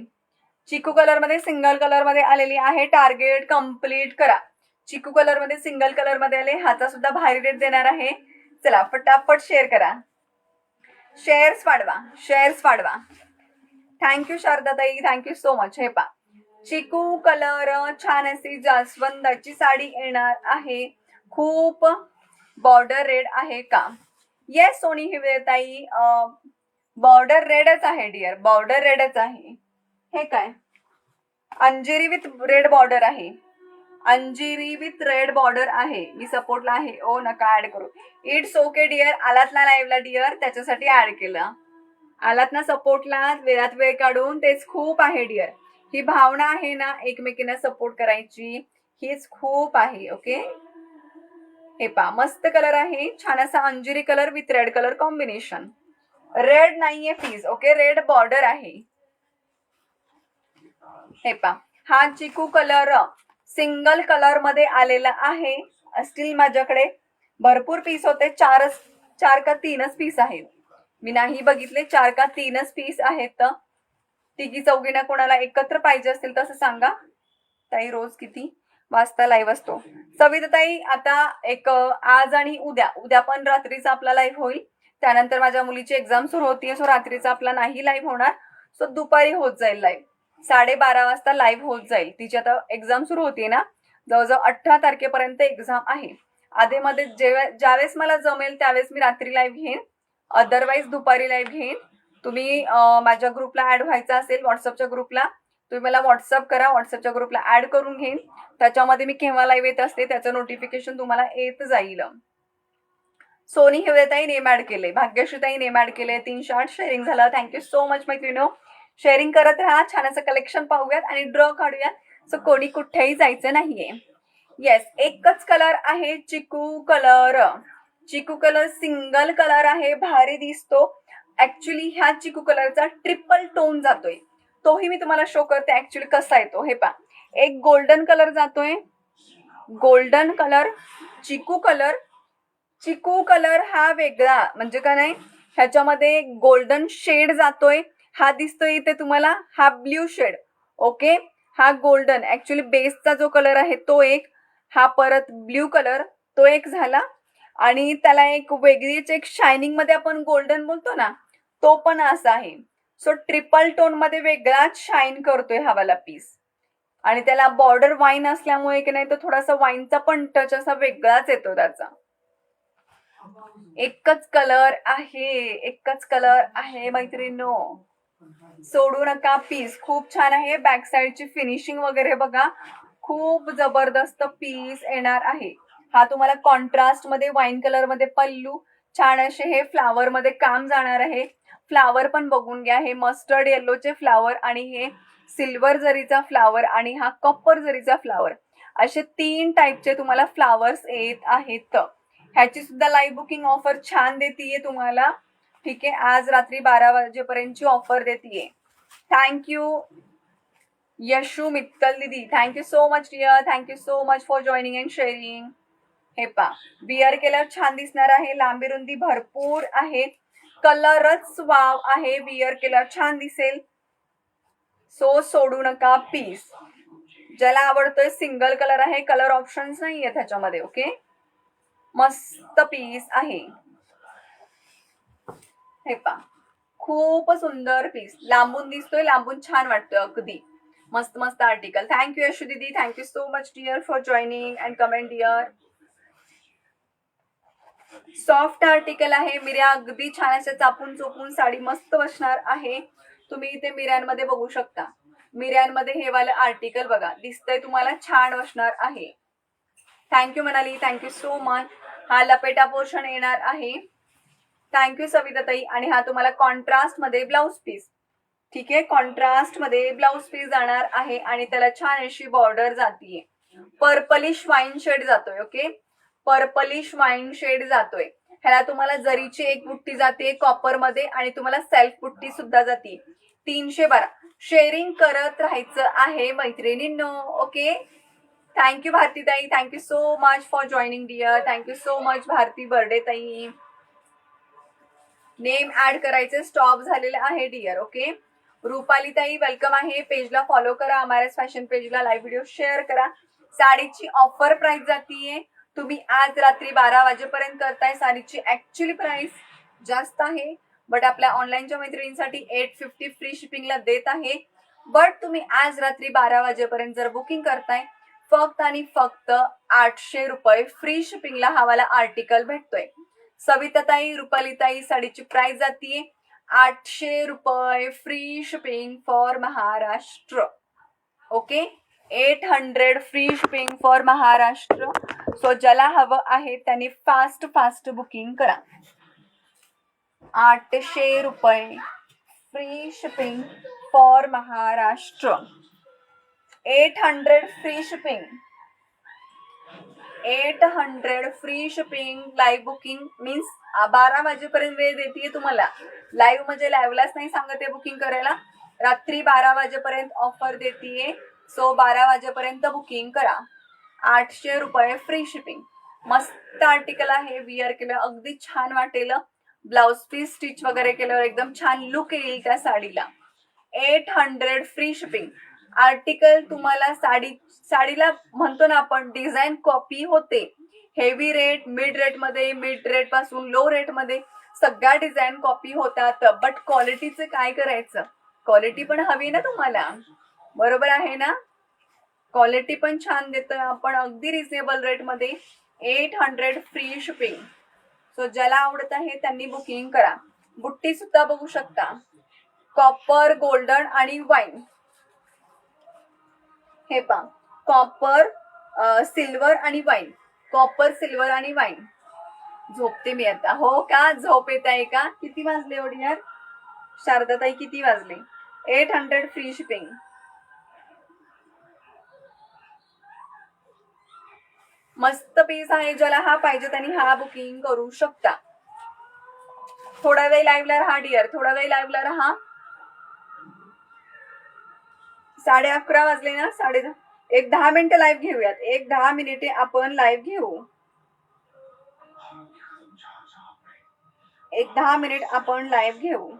चिकू कलर मध्ये सिंगल कलर मध्ये आलेली आहे. टार्गेट कम्प्लीट करा. चिकू कलर मध्ये सिंगल कलर मध्ये आले. ह्याचा सुद्धा भारी रेट देणार आहे. चला फटाफट शेअर करा, शेअर्स वाढवा, शेअर्स वाढवा. थँक्यू शारदाताई, थँक्यू सो मच. हे पा, चिकू कलर छान अशी जास्वंदाची साडी येणार आहे. खूप बॉर्डर रेड आहे का? येस सोनी हिवरेताई, बॉर्डर रेडच आहे डिअर, बॉर्डर रेडच आहे. हे काय, अंजेरी विथ रेड बॉर्डर आहे, अंजिरी विथ रेड बॉर्डर आहे. मी सपोर्टला आहे. ओ नका ऍड करू. It's okay dear. आलात ना लाईव्हला डिअर, त्याच्यासाठी ऍड केलं. आलात ना सपोर्टला, वेळात वेळ काढून, तेच खूप आहे डिअर. ही भावना आहे ना एकमेकींना सपोर्ट करायची, हीच खूप आहे. ओके. हे पा, मस्त कलर आहे, छान असा अंजिरी colour with red colour combination. Red नाहीये प्लीज. ओके, रेड बॉर्डर आहे. हे पा, हा चिकू कलर सिंगल कलर मध्ये आलेला आहे. स्टील माझ्याकडे भरपूर पीस होते, 4 का 3च पीस आहेत. मी नाही बघितले, 4 का 3च पीस आहेत. तिघी चौघींना कोणाला एकत्र पाहिजे असतील तसं सांगा. ताई रोज किती वाजता लाईव्ह असतो? सविताताई आता एक आज आणि उद्या पण रात्रीचा आपला लाईव्ह होईल. त्यानंतर माझ्या मुलीची एक्झाम सुरू होतीये, सो रात्रीचा आपला नाही लाईव्ह होणार. सो दुपारी होत जाईल लाईव्ह, 12:30 वाजता लाईव्ह होत जाईल. तिची आता एक्झाम सुरू होती ना, जवळजवळ 18 तारखेपर्यंत एक्झाम आहे. आधेमध्ये ज्यावेळेस मला जमेल त्यावेळेस मी रात्री लाईव्ह घेईन, अदरवाईज दुपारी लाईव्ह घेईन. तुम्ही माझ्या ग्रुपला ऍड व्हायचा असेल, व्हॉट्सअपच्या ग्रुपला, तुम्ही मला व्हॉट्सअप करा. व्हॉट्सअपच्या ग्रुपला ऍड करून घेईन. त्याच्यामध्ये मी केव्हा लाईव्ह येत असते त्याचं नोटिफिकेशन तुम्हाला येत जाईल. सोनी हिवरेताई नेम ऍड केले, भाग्यश्रीताई नेम ऍड केले. 308 शेअरिंग झालं. थँक्यू सो मच मैत्रिणीनो. शेअरिंग करत राहा. छान असं कलेक्शन पाहूयात आणि ड्रॉ काढूयात. सो कोणी कुठेही जायचं नाहीये. येस, एकच कलर आहे, चिकू कलर. चिकू कलर सिंगल कलर आहे, भारी दिसतो. ऍक्च्युली ह्या चिकू कलरचा ट्रिपल टोन जातोय, तोही मी तुम्हाला शो करते ऍक्च्युली कसा येतो. हे पा, एक गोल्डन कलर जातोय, गोल्डन कलर, चिकू कलर. चिकू कलर हा वेगळा, म्हणजे का नाही, ह्याच्यामध्ये गोल्डन शेड जातोय. हा दिसतोय इथे तुम्हाला, हा ब्ल्यू शेड. ओके, हा गोल्डन ऍक्च्युली बेसचा जो कलर आहे तो एक, हा परत ब्ल्यू कलर तो एक झाला. आणि त्याला एक वेगळीच एक शायनिंग मध्ये आपण गोल्डन बोलतो ना, तो पण असा आहे. सो ट्रिपल टोन मध्ये वेगळाच शाईन करतोय हा वाला पीस. आणि त्याला बॉर्डर वाईन असल्यामुळे की नाही, तो थोडासा वाईनचा पण टच असा वेगळाच येतो त्याचा. एकच कलर आहे, एकच कलर आहे मैत्रिणींनो, सोडू नका पीस. खूप छान आहे. बॅक साईडची फिनिशिंग वगैरे बघा, खूप जबरदस्त पीस येणार आहे. हा तुम्हाला कॉन्ट्रास्ट मध्ये वाईन कलर मध्ये पल्लू, छान असे हे फ्लावर मध्ये काम जाणार आहे. फ्लावर पण बघून घ्या, हे मस्टर्ड येल्लोचे फ्लावर आणि हे सिल्वर जरीचा फ्लावर आणि हा कॉपर जरीचा फ्लावर, असे 3 टाईपचे तुम्हाला फ्लावर्स येत आहेत. ह्याची सुद्धा लाईव्ह बुकिंग ऑफर छान देतीये तुम्हाला. ठीक आहे, आज रात्री 12 वाजेपर्यंतची ऑफर देतीये. थँक्यू यशू मित्तल दीदी, thank you so much dear, thank you so much for joining and sharing. हे पा, विअर केल्यावर छान दिसणार आहे. लांबी रुंदी भरपूर आहे, कलरच वाव आहे, विअर केल्यावर छान दिसेल. सो सोडू नका पीस. ज्याला आवडतोय सिंगल कलर आहे, कलर ऑप्शन्स नाहीये त्याच्यामध्ये. ओके, मस्त पीस आहे. हे पा, खूप सुंदर पीस, लांबून दिसतोय, लांबून छान वाटतोय अगदी. मस्त मस्त आर्टिकल. थँक्यू यशू दीदी, thank you so much dear for joining and comment dear. Soft article आहे, मिऱ्या अगदी छान अशा चापून चोपून साडी मस्त बसणार आहे. तुम्ही इथे मिऱ्यांमध्ये बघू शकता, मिऱ्यांमध्ये हे वालं आर्टिकल बघा, दिसतंय तुम्हाला, छान बसणार आहे. Thank you Manali, thank you so much. हा लपेटा पोर्शन येणार आहे. थँक्यू सविताताई. आणि हा तुम्हाला कॉन्ट्रास्ट मध्ये ब्लाउज पीस. ठीक आहे, कॉन्ट्रास्ट मध्ये ब्लाउज पीस जाणार आहे आणि त्याला छान अशी बॉर्डर जातीये. पर्पलिश वाईन शेड जातोय. ओके, पर्पलिश वाईन शेड जातोय. ह्याला तुम्हाला जरीची एक बुट्टी जाते कॉपर मध्ये आणि तुम्हाला सेल्फ बुट्टी सुद्धा जाते. 312. शेअरिंग करत राहायचं आहे मैत्रिणींनो. ओके, थँक्यू भारती ताई, thank you so much for joining dear, thank you so much Bharti Barde ताई. नेम ऍड करायचे स्टॉप झालेले आहे डिअर. ओके, रुपाली ताई वेलकम आहे. पेजला फॉलो करा, aamras fashion पेजला live video share करा. साडीची ऑफर प्राइस जातीये, तुम्ही आज रात्री 12 वाजेपर्यंत करताय. साडीची ऍक्च्युअली प्राइस जास्त आहे, बट आपल्या ऑनलाईनच्या मैत्रिणींसाठी 850 फ्री शिपिंगला देत आहे. बट तुम्ही आज रात्री 12 वाजेपर्यंत जर बुकिंग करताय, फक्त आणि फक्त 800 रुपये फ्री शिपिंगला हवाला आर्टिकल भेटतोय. सविताताई, रुपालीताई, साडीची प्राइस जातीये 800 रुपये free shipping for Maharashtra. Okay, 800 free shipping for Maharashtra. So ज्याला हवं आहे त्यांनी फास्ट फास्ट बुकिंग करा. 800 रुपये free shipping for Maharashtra. 800 free shipping, 800 free shipping. Live booking means 12 वाजेपर्यंत वेळ देते तुम्हाला. लाईव्ह म्हणजे लाईव्हलाच नाही सांगते बुकिंग करायला, रात्री 12 वाजेपर्यंत ऑफर देते. सो 12 वाजेपर्यंत बुकिंग करा. 800 रुपये फ्री शिपिंग. मस्त आर्टिकल आहे, विअर केलं अगदी छान वाटेल. ब्लाउज पीस स्टिच वगैरे केल्यावर एकदम छान लुक येईल त्या साडीला. 800 फ्री शिपिंग. आर्टिकल तुम्हाला साडीला म्हणतो ना आपण डिझाईन कॉपी होते. हेवी रेट, मिड रेट मध्ये, मिड रेट पासून लो रेट मध्ये सगळ्या डिझाईन कॉपी होतात. बट क्वालिटीचं काय करायचं, क्वालिटी पण हवी ना तुम्हाला, बरोबर आहे ना. क्वालिटी पण छान देतोय आपण अगदी रिझनेबल रेट मध्ये. 800 फ्री शिपिंग. सो ज्याला आवडत आहे त्यांनी बुकिंग करा. बुट्टी सुद्धा बघू शकता, कॉपर, गोल्डन आणि वाईन. हे पा, कॉपर, सिल्वर आणि वाईन, कॉपर, सिल्वर आणि वाईन. झोपते मी आता. हो का, झोप येत आहे का? किती वाजले एवढी यार शारदाताई, किती वाजले? 800 फ्री शिपिंग. मस्त पीस आहे, ज्याला हा पाहिजे त्यांनी हा बुकिंग करू शकता. थोडा वेळ लाईव्हला राहा डिअर, थोडा वेळ लाईव्हला राहा. 11:30 वाजले ना, 10:30. एक 10 मिनिटं लाईव्ह घेऊयात, एक 10 मिनिटे आपण लाईव्ह घेऊ. एक 10 मिनिट आपण लाईव्ह घेऊ.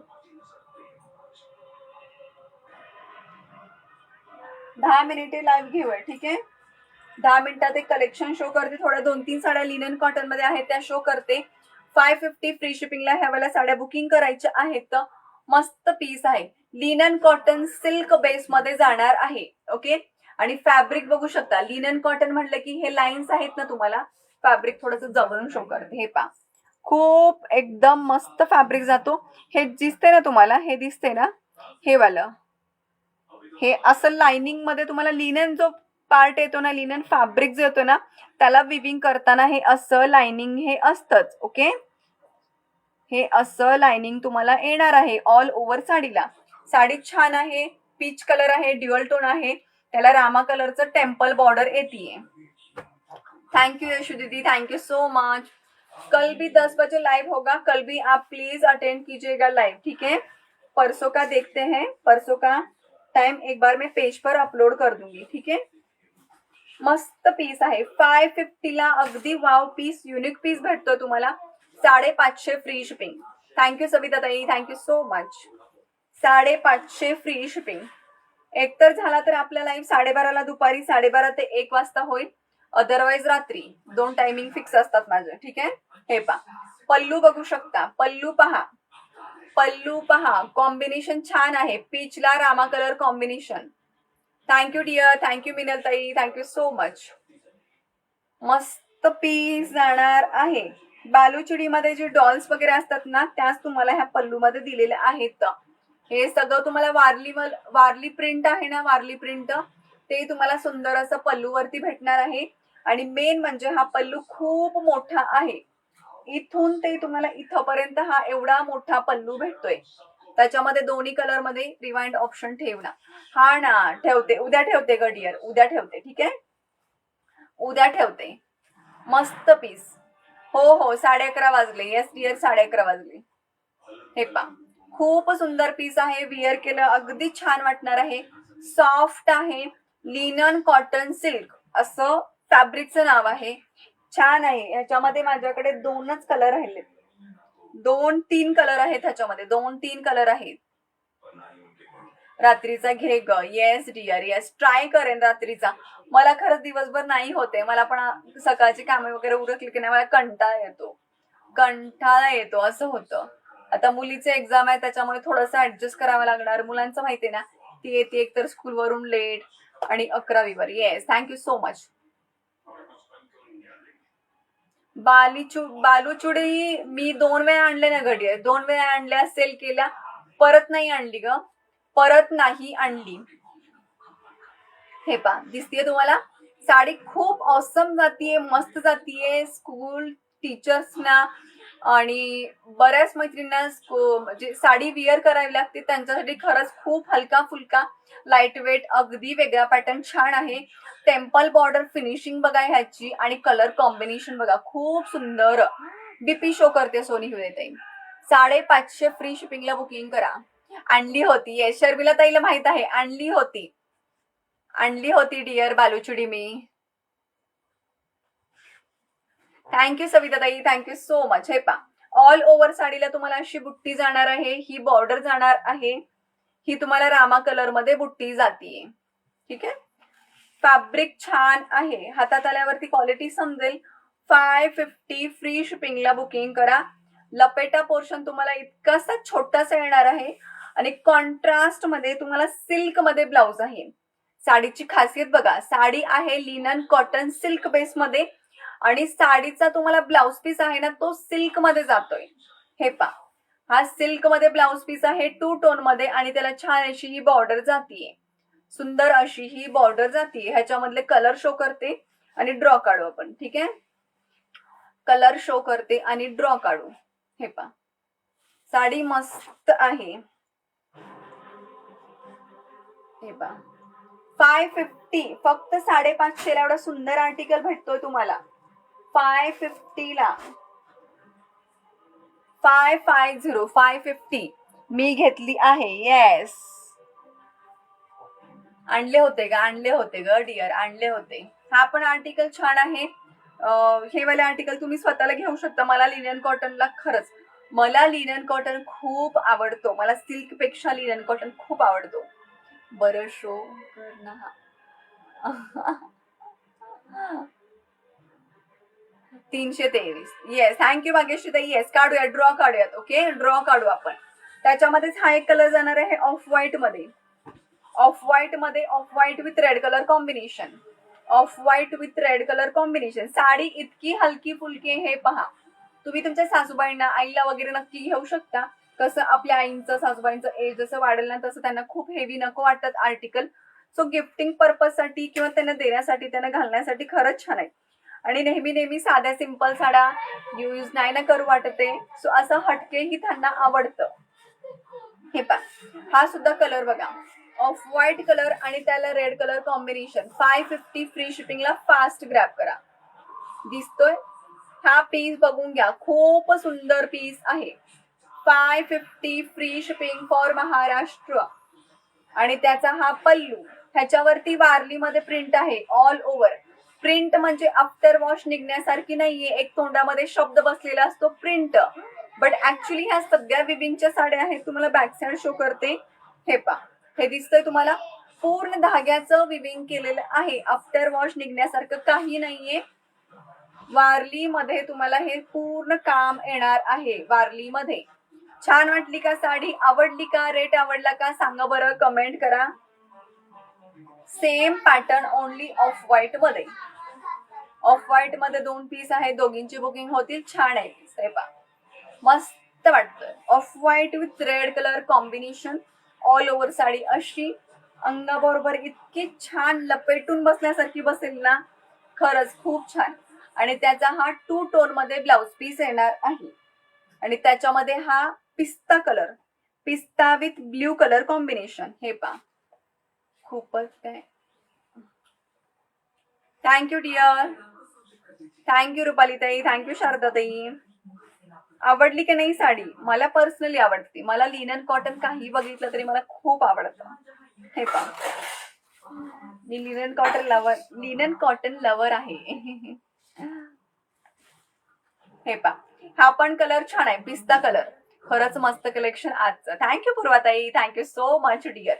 10 मिनिटे लाईव्ह घेऊया. ठीक आहे, 10 मिनिटात एक कलेक्शन शो करते. थोड्या 2-3 साड्या लिनन कॉटन मध्ये आहेत त्या शो करते. 550 फ्री शिपिंगला ह्या वेळेला साड्या बुकिंग करायच्या आहेत. मस्त पीस आहे, लिनन कॉटन सिल्क बेस मध्ये जाणार आहे. ओके, आणि फॅब्रिक बघू शकता. लिनन कॉटन म्हटलं की हे लाईन्स आहेत ना, तुम्हाला फॅब्रिक थोडस जवळून शो करते. हे पा, खूप एकदम मस्त फॅब्रिक जातो. हे दिसते ना तुम्हाला, हे दिसते ना, हे वालं, हे असं लाइनिंग मध्ये तुम्हाला लिनन जो पार्ट येतो ना, लिनन फॅब्रिक जो येतो ना, त्याला विविंग करताना हे असं लाइनिंग हे असतंच. ओके, हे असं लाइनिंग तुम्हाला येणार आहे ऑल ओव्हर साडीला. साडी छान आहे, पीच कलर आहे, ड्युअल टोन आहे, त्याला रामा कलरचं टेम्पल बॉर्डर येतीये. थैंक यू यशु दीदी, थैंक यू सो मच. कल भी 10 बजे लाइव होगा, कल भी आप प्लीज अटेंड कीजिएगा लाइव, ठीक है. परसों का देखते हैं, परसों का टाइम एक बार मैं पेज पर अपलोड कर दूंगी, ठीक है. मस्त पीस आहे 550 ला, अगदी वाव पीस, युनिक पीस भेटतोय तुम्हाला. 550 free shipping. Thank you Savita tai, thank you so much. 550 free shipping. एकतर झाला तर आपला लाईव्ह 12:30ला दुपारी 12:30 ते 1 वाजता होईल, अदरवाईज रात्री 2 टायमिंग फिक्स असतात माझे, ठीक आहे. हे पहा पल्लू बघू शकता, पल्लू पहा, पल्लू पहा, कॉम्बिनेशन छान आहे, पीचला रामा colour combination. Thank you dear, thank you Minal ताई, थँक्यू सो मच. मस्त पीस जाणार आहे. बालुचुडीमध्ये जे डॉल्स वगैरे असतात ना, त्याच तुम्हाला ह्या पल्लूमध्ये दिलेल्या आहेत. हे सगळं तुम्हाला वारली प्रिंट आहे ना, वारली प्रिंट, ते तुम्हाला सुंदर असं पल्लूवरती भेटणार आहे. आणि मेन म्हणजे हा पल्लू खूप मोठा आहे, इथून ते तुम्हाला इथपर्यंत हा एवढा मोठा पल्लू भेटतोय. त्याच्यामध्ये दोन्ही कलर मध्ये रिवाइंड ऑप्शन ठेवणार. हा ना, ठेवते, उद्या ठेवते ग डिअर, उद्या ठेवते, ठीक आहे, उद्या ठेवते. मस्त पीस. हो हो 11:30 वाजले. येस डिअर 11:30 वाजले. हे पा खूप सुंदर पीस आहे, विअर केलं अगदी छान वाटणार आहे. सॉफ्ट आहे, लिनन कॉटन सिल्क असं फॅब्रिकचं नाव आहे. छान आहे. ह्याच्यामध्ये माझ्याकडे 2च कलर राहिले, 2-3 कलर आहेत ह्याच्यामध्ये, 2-3 कलर आहेत. रात्रीचा घे ग. येस डिअर, येस ट्राय करेन रात्रीचा. मला खरंच दिवसभर नाही होते, मला पण सकाळची कामे वगैरे उरकली की नाही मला कंटाळा येतो असं होतं. आता मुलीचे एक्झाम आहे त्याच्यामुळे थोडंसं ऍडजस्ट करावं लागणार. मुलांचं माहितीये ना, ती येते एकतर स्कूलवरून लेट आणि 11वीवर. Yes thank you so much. बालूचुडी मी 2 वेळा आणले ना घडी, 2 वेळा आणल्या, सेल केल्या, परत नाही आणली ग, परत नाही आणली. हे पा दिसतीये तुम्हाला साडी, खूप ऑसम जातीये, मस्त जातीये. स्कूल टीचर्सना आणि बऱ्याच मैत्रिणींना म्हणजे साडी विअर करावी लागते, त्यांच्यासाठी खरंच खूप हलका फुलका, लाईट वेट, अगदी वेगळा पॅटर्न, छान आहे. टेम्पल बॉर्डर फिनिशिंग बघा ह्याची, आणि कलर कॉम्बिनेशन बघा, खूप सुंदर. बीपी शो करते सोनी ताई. 550 फ्री शिपिंगला बुकिंग करा. आणली होती, येस शर्मिला ताईला माहित आहे, आणली होती डिअर बालूचुडी मी. Thank you Savita tai, thank you so much. हे पा ऑल ओव्हर साडीला तुम्हाला अशी बुट्टी जाणार आहे, ही बॉर्डर जाणार आहे, ही तुम्हाला रामा कलर मध्ये बुट्टी जातीये, ठीक आहे. फॅब्रिक छान आहे, हातात आल्यावरती क्वालिटी समजेल. 550 फ्री शिपिंगला बुकिंग करा. लपेटा पोर्शन तुम्हाला इतकासा छोटासा येणार आहे, आणि कॉन्ट्रास्ट मध्ये तुम्हाला सिल्क मध्ये ब्लाउज आहे. साडीची खासियत बघा, साडी आहे लिनन कॉटन सिल्क बेस मध्ये, आणि साडीचा तुम्हाला ब्लाउज पीस आहे ना, तो सिल्क मध्ये जातोय. हे पा हा सिल्क मध्ये ब्लाउज पीस आहे, 2 टोन मध्ये, आणि त्याला छान अशी ही बॉर्डर जातीये, सुंदर अशी ही बॉर्डर जातीये. ह्याच्यामधले कलर शो करते आणि ड्रॉ काढू आपण, ठीक आहे. कलर शो करते आणि ड्रॉ काढू. हे पा साडी मस्त आहे. हे पा 550 फक्त 550 ला एवढा सुंदर आर्टिकल भेटतोय तुम्हाला. 550 ला 550 मी घेतली आहे. येस आणले होते ग डिअर, आणले होते. हा पण आर्टिकल छान आहे. हे वाले आर्टिकल तुम्ही स्वतःला घेऊ शकता. मला लिनन कॉटनला खरंच, मला लिनन कॉटन खूप आवडतो, मला सिल्क पेक्षा लिनन कॉटन खूप आवडतो. बरं शो कर ना. 323. येस थँक्यू भाग्यश्री ताई. येस काढूया, ड्रॉ काढूयात. ओके ड्रॉ काढू आपण. त्याच्यामध्येच हा एक कलर जाणार आहे ऑफ व्हाईट मध्ये, off white with red colour combination, off white with red colour combination. Sari इतकी हलकी फुलकी, हे पहा. तुम्ही तुमच्या सासूबाईंना, आईला वगैरे नक्की घेऊ शकता. कसं आपल्या आईंचं, सासूबाईंचं एज जसं वाढेल ना, तसं त्यांना खूप हेवी नको वाटतात आर्टिकल. सो गिफ्टिंग पर्पज साठी किंवा त्यांना देण्यासाठी, त्यांना घालण्यासाठी खरंच छान आहे. आणि नेहमी नेहमी साध्या सिंपल साड्या यूज नाही ना करू वाटते, सो असं हटके ही त्यांना आवडतं. हे पा, हा सुद्धा कलर बघा, ऑफ व्हाईट कलर आणि त्याला रेड कलर कॉम्बिनेशन. 550 फ्री शिपिंगला फास्ट ग्रॅब करा. दिसतोय हा पीस बघून घ्या, खूप सुंदर पीस आहे. 550 फ्री शिपिंग फॉर महाराष्ट्र. आणि त्याचा हा पल्लू, ह्याच्यावरती वारलीमध्ये प्रिंट आहे ऑल ओव्हर. प्रिंट म्हणजे आफ्टर वॉश निघण्यासारखी नाहीये, एक तोंडामध्ये शब्द बसलेला असतो प्रिंट, बट ऍक्च्युली ह्या सगळ्या विविंगच्या साड्या आहेत. तुम्हाला बॅक साइड शो करते, हे पा, हे दिसतंय तुम्हाला, पूर्ण धाग्याचं विविंग केलेलं आहे. आफ्टर वॉश निघण्यासारखं काही नाहीये. वारली मध्ये तुम्हाला हे पूर्ण काम येणार आहे. वारली मध्ये छान वाटली का साडी? आवडली का? रेट आवडला का? सांगा बरं, कमेंट करा. Same pattern only off white मध्ये. ऑफ व्हाईट मध्ये 2 पीस आहे, दोघींची बुकिंग होतील. छान आहे पीस, हे पा, मस्त वाटतंय. Off white with red colour combination, all over sari अशी अंगाबरोबर इतकी छान लपेटून बसण्यासारखी बसेल ना, खरंच खूप छान. आणि त्याचा हा 2 टोन मध्ये ब्लाउज पीस येणार आहे. आणि त्याच्यामध्ये हा पिस्ता कलर, पिस्ता विथ ब्ल्यू कलर कॉम्बिनेशन, हे पा, खूपच काय. थँक्यू डिअर, थँक्यू रुपाली ताई, थँक्यू शारदा ताई. आवडली की नाही साडी? मला पर्सनली आवडते. मला लिनन कॉटन काही बघितलं तरी मला खूप आवडतं. हे पा, मी लिनन कॉटन लवर आहे. हे पा, हा पण कलर छान आहे, पिस्ता कलर. खरंच मस्त कलेक्शन आजचं. थँक्यू पूर्वाताई, थँक्यू सो मच डिअर.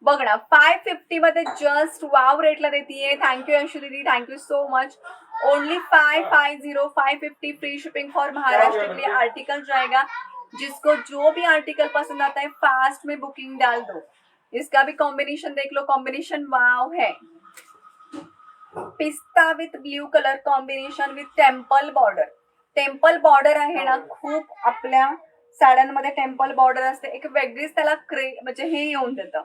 बघ ना, 550 मध्ये जस्ट वाव रेटला देतीये. थँक्यू अंशु दीदी, thank you so much. Only 550, 550 free shipping for Maharashtra के लिए आर्टिकल जाएगा. जिसको जो भी आर्टिकल पसंद आता है फास्ट में बुकिंग डाल दो. इसका भी कॉम्बिनेशन देख लो, कॉम्बिनेशन वाव है. पिस्ता with blue colour combination with temple border. Temple border आहे ना, खूप आपल्या साड्यांमध्ये टेम्पल बॉर्डर असते, एक वेगळीच त्याला म्हणजे हे येऊन देतं,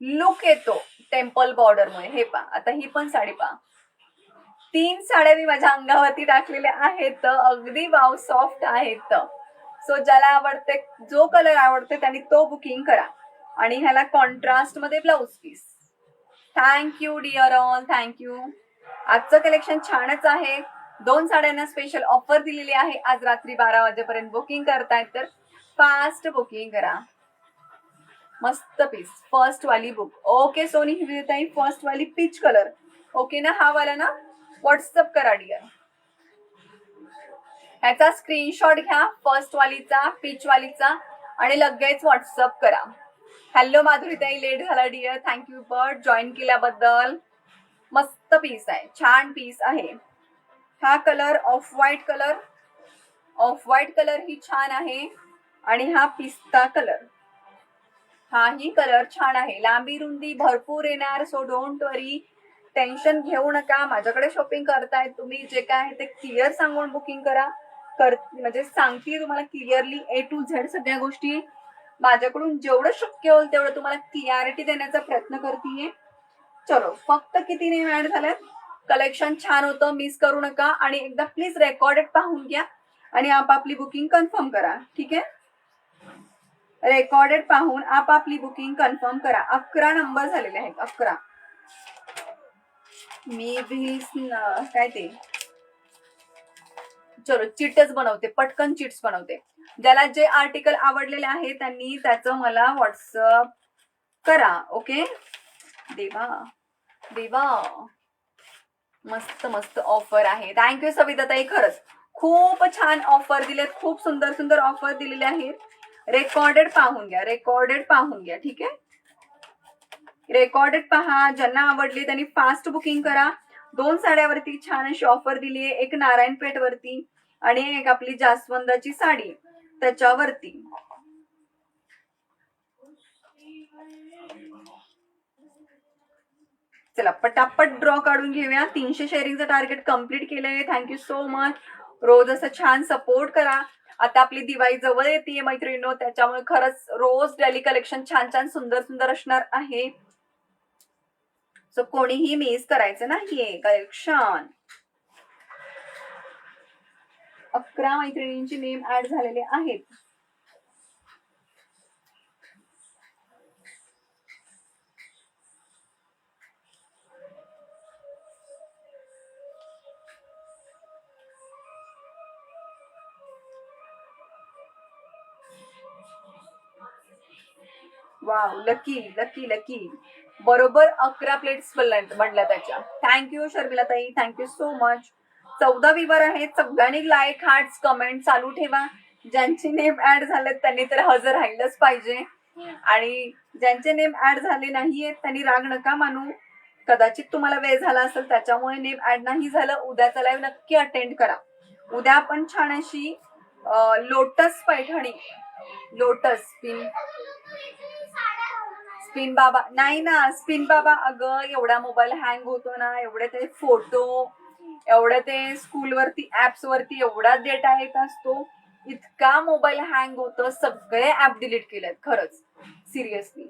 लुक येतो टेम्पल बॉर्डर मुळे. हे पा, आता ही पण साडी पा, 3 साड्या मी माझ्या अंगावरती टाकलेल्या आहेत, अगदी वाव सॉफ्ट आहेत. सो ज्याला आवडते, जो कलर आवडते त्यांनी तो बुकिंग करा. आणि ह्याला कॉन्ट्रास्ट मध्ये blouse piece. Thank you dear all, thank you. आजचं कलेक्शन छानच आहे. 2 साड्यांना स्पेशल ऑफर दिलेली आहे. आज रात्री 12 वाजेपर्यंत बुकिंग करतायत तर फास्ट बुकिंग करा. मस्त पीस, फर्स्ट वाली बुक. ओके सोनी हिरताई, फर्स्ट वाली पीच कलर, ओके ना? हा वाला ना, व्हॉट्सअप करा डिअर. ह्याचा स्क्रीनशॉट घ्या, फर्स्ट वालीचा, पीच वालीचा, आणि लगेच व्हॉट्सअप करा. हॅलो माधुरीताई, लेट झाला डिअर, थँक्यू बट जॉईन केल्याबद्दल. मस्त पीस आहे, छान पीस आहे. हा colour off white colour, off white colour ही छान आहे. आणि हा पिस्ता कलर, हाही कलर छान आहे. लांबी रुंदी भरपूर येणार, सो डोंट वरी, टेन्शन घेऊ नका. माझ्याकडे शॉपिंग करताय तुम्ही, जे काय आहे ते क्लिअर सांगून बुकिंग करा. म्हणजे सांगते तुम्हाला क्लिअरली A to Z सगळ्या गोष्टी. माझ्याकडून जेवढं शक्य होईल तेवढं तुम्हाला क्लिअरिटी देण्याचा प्रयत्न करतेय. चलो, फक्त किती नेम ऍड झाल्यात. कलेक्शन छान होतं, मिस करू नका. आणि एकदा प्लीज रेकॉर्डेड पाहून घ्या आणि आपापली बुकिंग कन्फर्म करा, ठीक आहे? रेकॉर्डेड पाहून आपापली बुकिंग कन्फर्म करा. 11 नंबर झालेले आहेत, 11. मी भी काय ते, चलो चिट्स बनवते, पटकन चिट्स बनवते. ज्याला जे आर्टिकल आवडलेले आहे त्यांनी त्याचं मला व्हॉट्सअप करा, ओके? देवा देवा, मस्त मस्त ऑफर आहे. थँक्यू सविताताई, खरंच खूप छान ऑफर दिलेत, खूप सुंदर सुंदर ऑफर दिलेले आहेत. रेकॉर्डेड पाहून घ्या, रेकॉर्डेड पाहून घ्या, ठीक आहे? रेकॉर्डेड पहा. ज्यांना आवडली त्यांनी फास्ट बुकिंग करा. 2 साड्यावरती छान अशी ऑफर दिली आहे, एक नारायणपेठ वरती आणि एक आपली जास्वंदाची साडी त्याच्यावरती. चला पटापट ड्रॉ काढून घेऊया. 300 शेअरिंगचं टार्गेट कम्प्लीट केलंय. Thank you so much. रोज असं छान सपोर्ट करा. आता आपली दिवाळी जवळ येते मैत्रिणींनो, त्याच्यामुळे खरंच रोज डेली कलेक्शन छान छान सुंदर सुंदर असणार आहे. सो कोणीही मिस करायचं नाहीये कलेक्शन. 11 मैत्रिणींचे नेम ऍड झालेले आहेत. Wow, lucky lucky lucky. बरोबर 11 प्लेट्स बनल्या त्याच्या. थँक्यू शर्मिला ताई, थँक्यू सो मच. 14 विवर आहेत. सगळ्यांनी लाईक, हार्ट्स, कमेंट चालू ठेवा. ज्यांचे नेम ऍड झालेत त्यांनी तर हजर राहिलंच पाहिजे, आणि ज्यांचे नेम ऍड झाले नाहीयेत त्यांनी राग नका मानू. कदाचित तुम्हाला वेळ झाला असेल त्याच्यामुळे नेम ऍड नाही झालं. उद्याचा लाईव्ह नक्की अटेंड करा. उद्या आपण छान अशी लोटस पैठणी, लोटस स्पिन बाबा नाही ना, स्पिन बाबा. अगं एवढा मोबाईल हँग होतो ना, एवढे ते फोटो, एवढं ते स्कूलवरती ऍप्स वरती एवढा डेटा येत असतो, इतका मोबाईल हँग होतो. सगळे ऍप डिलीट केलेत खरंच, सिरियसली.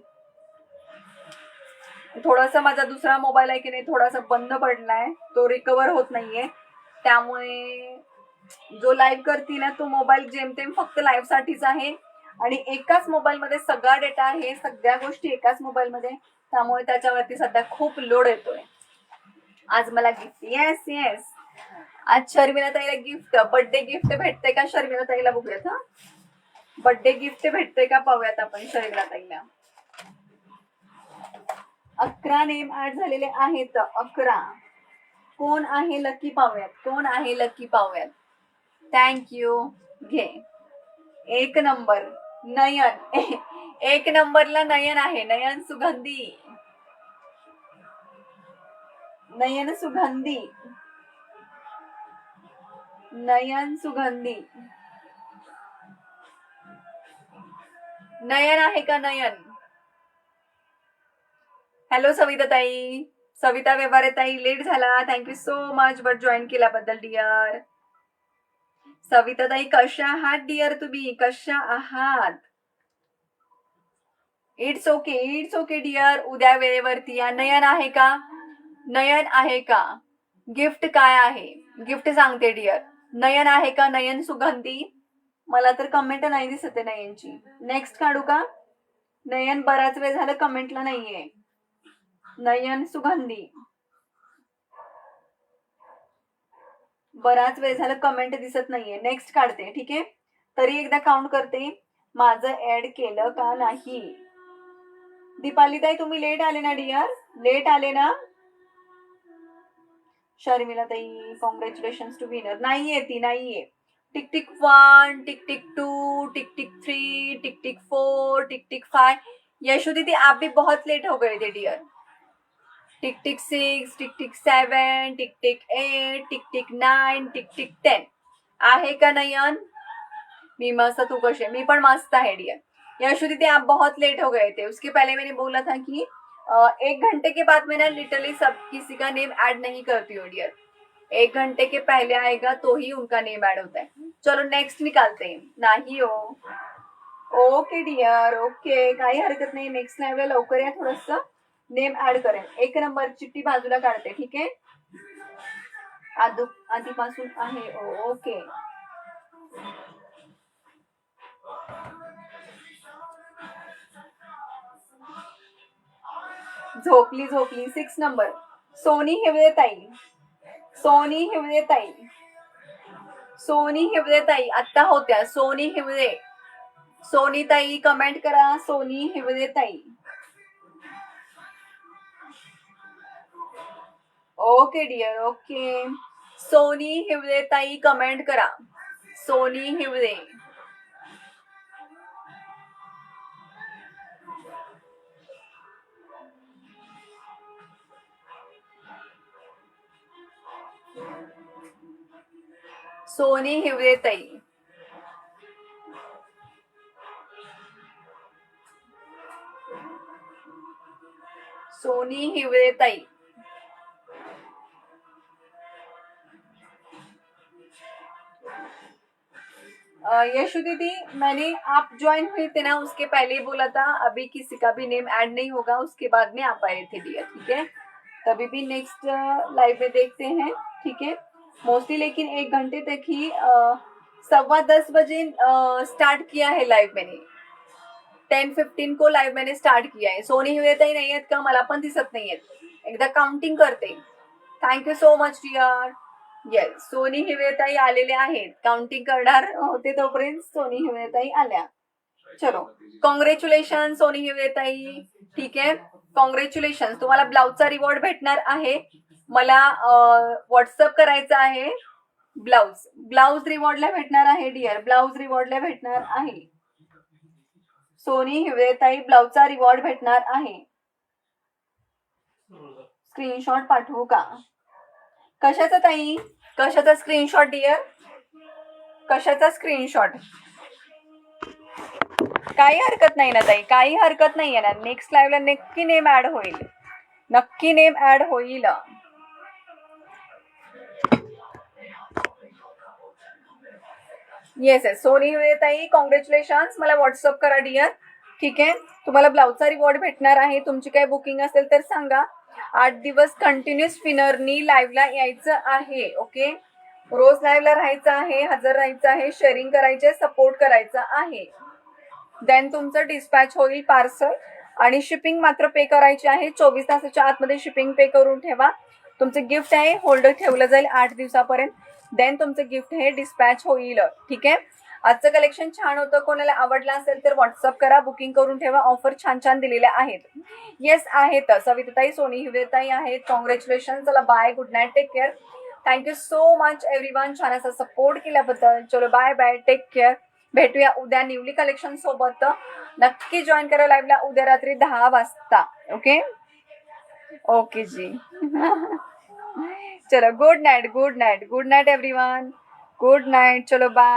थोडासा माझा दुसरा मोबाईल आहे की नाही, थोडासा बंद पडलाय, तो रिकवर होत नाहीये. त्यामुळे जो लाईव्ह करते ना तो मोबाईल जेमतेम फक्त लाईव्ह साठीच आहे, आणि एकाच मोबाईल मध्ये सगळा डेटा आहे, सगळ्या गोष्टी एकाच मोबाईल मध्ये, त्यामुळे त्याच्यावरती सध्या खूप लोड येतोय. आज मला गिफ्ट, येस येस, आज शर्मिला ताईला गिफ्ट, बर्थडे गिफ्ट भेटते का शर्मिला ताईला? बघूयात हा, बर्थडे गिफ्ट भेटते का पाहूयात आपण शर्मिला ताईला. 11 नेम ऍड झालेले आहेत. 11. कोण आहे लकी पाहूयात, कोण आहे लकी पाहूयात. थँक्यू. घे. 1 नंबर नयन. 1 नंबरला नयन आहे. नयन सुगंधी, नयन सुगंधी, नयन सुगंधी. नयन आहे का नयन? हॅलो सविता ताई, सविता व्यवहारे ताई, लेट झाला, thank you so much but join केल्याबद्दल डिअर. सविता ताई कशा आहात डिअर? तुम्ही कशा आहात? It's okay, it's okay dear. उद्या वेळेवरती या. नयन आहे का? नयन आहे का? गिफ्ट काय आहे? गिफ्ट सांगते डिअर. नयन आहे का? नयन सुगंधी. मला तर कमेंट नाही दिसत आहे नयनची. नेक्स्ट काढू का? नयन बराच वेळ झालं कमेंटला नाहीये. नयन सुगंधी, बराच वेळ झालं कमेंट दिसत नाहीये. नेक्स्ट काढते, ठीक आहे. तरी एकदा काउंट करते, माझं ऍड केलं का नाही. दीपाली ताई तुम्ही लेट आले ना डिअर, लेट आले ना. शर्मिला ताई कॉंग्रॅच्युलेशन टू विनर. नाहीये ती, नाहीये. Tick tick 1, tick tick 2, tick tick 3, tick tick 4, tick tick 5. यशोदी दी आप भी बहुत लेट हो गए थे dear. Tick tick 6, tick tick 7, tick tick 8, tick tick 9, tick tick 10. आहे का नयन? मी मस्त, तू कशी? मी पण मस्त है डियर. यशोदी दी आप बहुत लेट हो गए थे. उसके पहले मैंने बोला था कि 1 घंटे के बाद मैं ना लिटरली सब किसी का नेम ऐड नहीं करती हूँ डियर. 1 घंटे के पहले आएगा तो ही उनका नेम ऐड होता है. चलो नेक्स्ट निकालते हैं. नाही हो. ओके डियर, ओके, काही हरकत नाही. नेक्स्ट लाईव्हला लवकर या, थोडस नेम ऍड करेन. 1 नंबर चिठ्ठी बाजूला काढते, ठीक आहे. आधीपासून आहे. ओके. झोपली झोपली. 6 number Sony Hiware tai, Sony Hiware tai, Sony Hiware ताई आत्ता होत्या. सोनी हिवरे, सोनी ताई कमेंट करा. सोनी हिवरे ताई. Okay dear, okay. Soni Hiware ताई कमेंट करा. सोनी हिवरे. सोनी हिवरे ताई. सोनी हिवरे ताई. यशु दीदी, मैंने आप ज्वाइन हुए थे ना, उसके पहले ही बोला था अभी किसी का भी नेम ऐड नहीं होगा, उसके बाद में आप आए थे डियर, ठीक है. तभी भी नेक्स्ट लाइव में देखते हैं, ठीक है. मोस्टली लेकिन 1 घंटे तक ही 10:15 स्टार्ट किया है लाइव मैंने, 10:15 को लाइव मैंने स्टार्ट किया है. सोनी हिवरेताई नाही आहेत का? मला पण दिसत नाही आहेत. एकदा काउंटिंग करते. Thank you so much dear. Yes, Soni हिवरेताई आलेले आहेत. काउंटिंग करणार होते तोपर्यंत सोनी हिवरेताई आल्या. चलो, कॉंग्रॅच्युलेशन सोनी हिवरेताई. ठीक आहे, कॉंग्रॅच्युलेशन. तुम्हाला ब्लाउजचा रिवॉर्ड भेटणार आहे. मला व्हॉट्सअप करायचा आहे. ब्लाउज रिवॉर्डला भेटणार आहे डिअर, ब्लाउज रिवॉर्डला भेटणार आहे. सोनी हिवरेताई ब्लाउजचा रिवॉर्ड भेटणार आहे. स्क्रीनशॉट पाठवू का? कशाचा ताई? कशाचा स्क्रीनशॉट डिअर? कशाचा स्क्रीनशॉट? काही हरकत नाही ना ताई, काही हरकत नाही आहे ना. नेक्स्ट लाईव्हला नक्की नेम ऍड होईल, नक्की नेम ऍड होईल. येस येस, सोनी हिवरेताई कॉंग्रॅच्युलेशन. मला व्हॉट्सअप करा डिअर. ठीक आहे, तुम्हाला ब्लाउजचा रिवॉर्ड भेटणार आहे. तुमची काय बुकिंग असेल तर सांगा. 8 दिवस कंटिन्युअस स्पिनरनी लाईव्हला यायचं आहे. ओके, रोज लाईव्हला राहायचं आहे, हजर राहायचं आहे, शेअरिंग करायचे, सपोर्ट करायचा आहे. देन तुमचं डिस्पॅच होईल पार्सल. आणि शिपिंग मात्र पे करायची आहे. 24 तासाच्या आतमध्ये शिपिंग पे करून ठेवा. तुमचं गिफ्ट आहे होल्डर ठेवलं जाईल 8 दिवसापर्यंत. देन तुमचं गिफ्ट हे डिस्पॅच होईल. ठीक आहे, आजचं कलेक्शन छान होतं. कोणाला आवडलं असेल तर व्हॉट्सअप करा, बुकिंग करून ठेवा. ऑफर छान छान दिलेल्या आहेत. येस आहेत, सविताताई, सोनी हिवरेताई आहेत. कॉंग्रॅच्युलेशन. चला bye, good night, take care. Thank you so much everyone, छान असा सपोर्ट केल्याबद्दल. चलो बाय बाय, टेक केअर. भेटूया उद्या न्यूली कलेक्शन सोबत. नक्की जॉईन करा लाईव्हला उद्या रात्री 10 वाजता. ओके ओके जी. चलो good night, good night, good night everyone, good night. चलो बाय.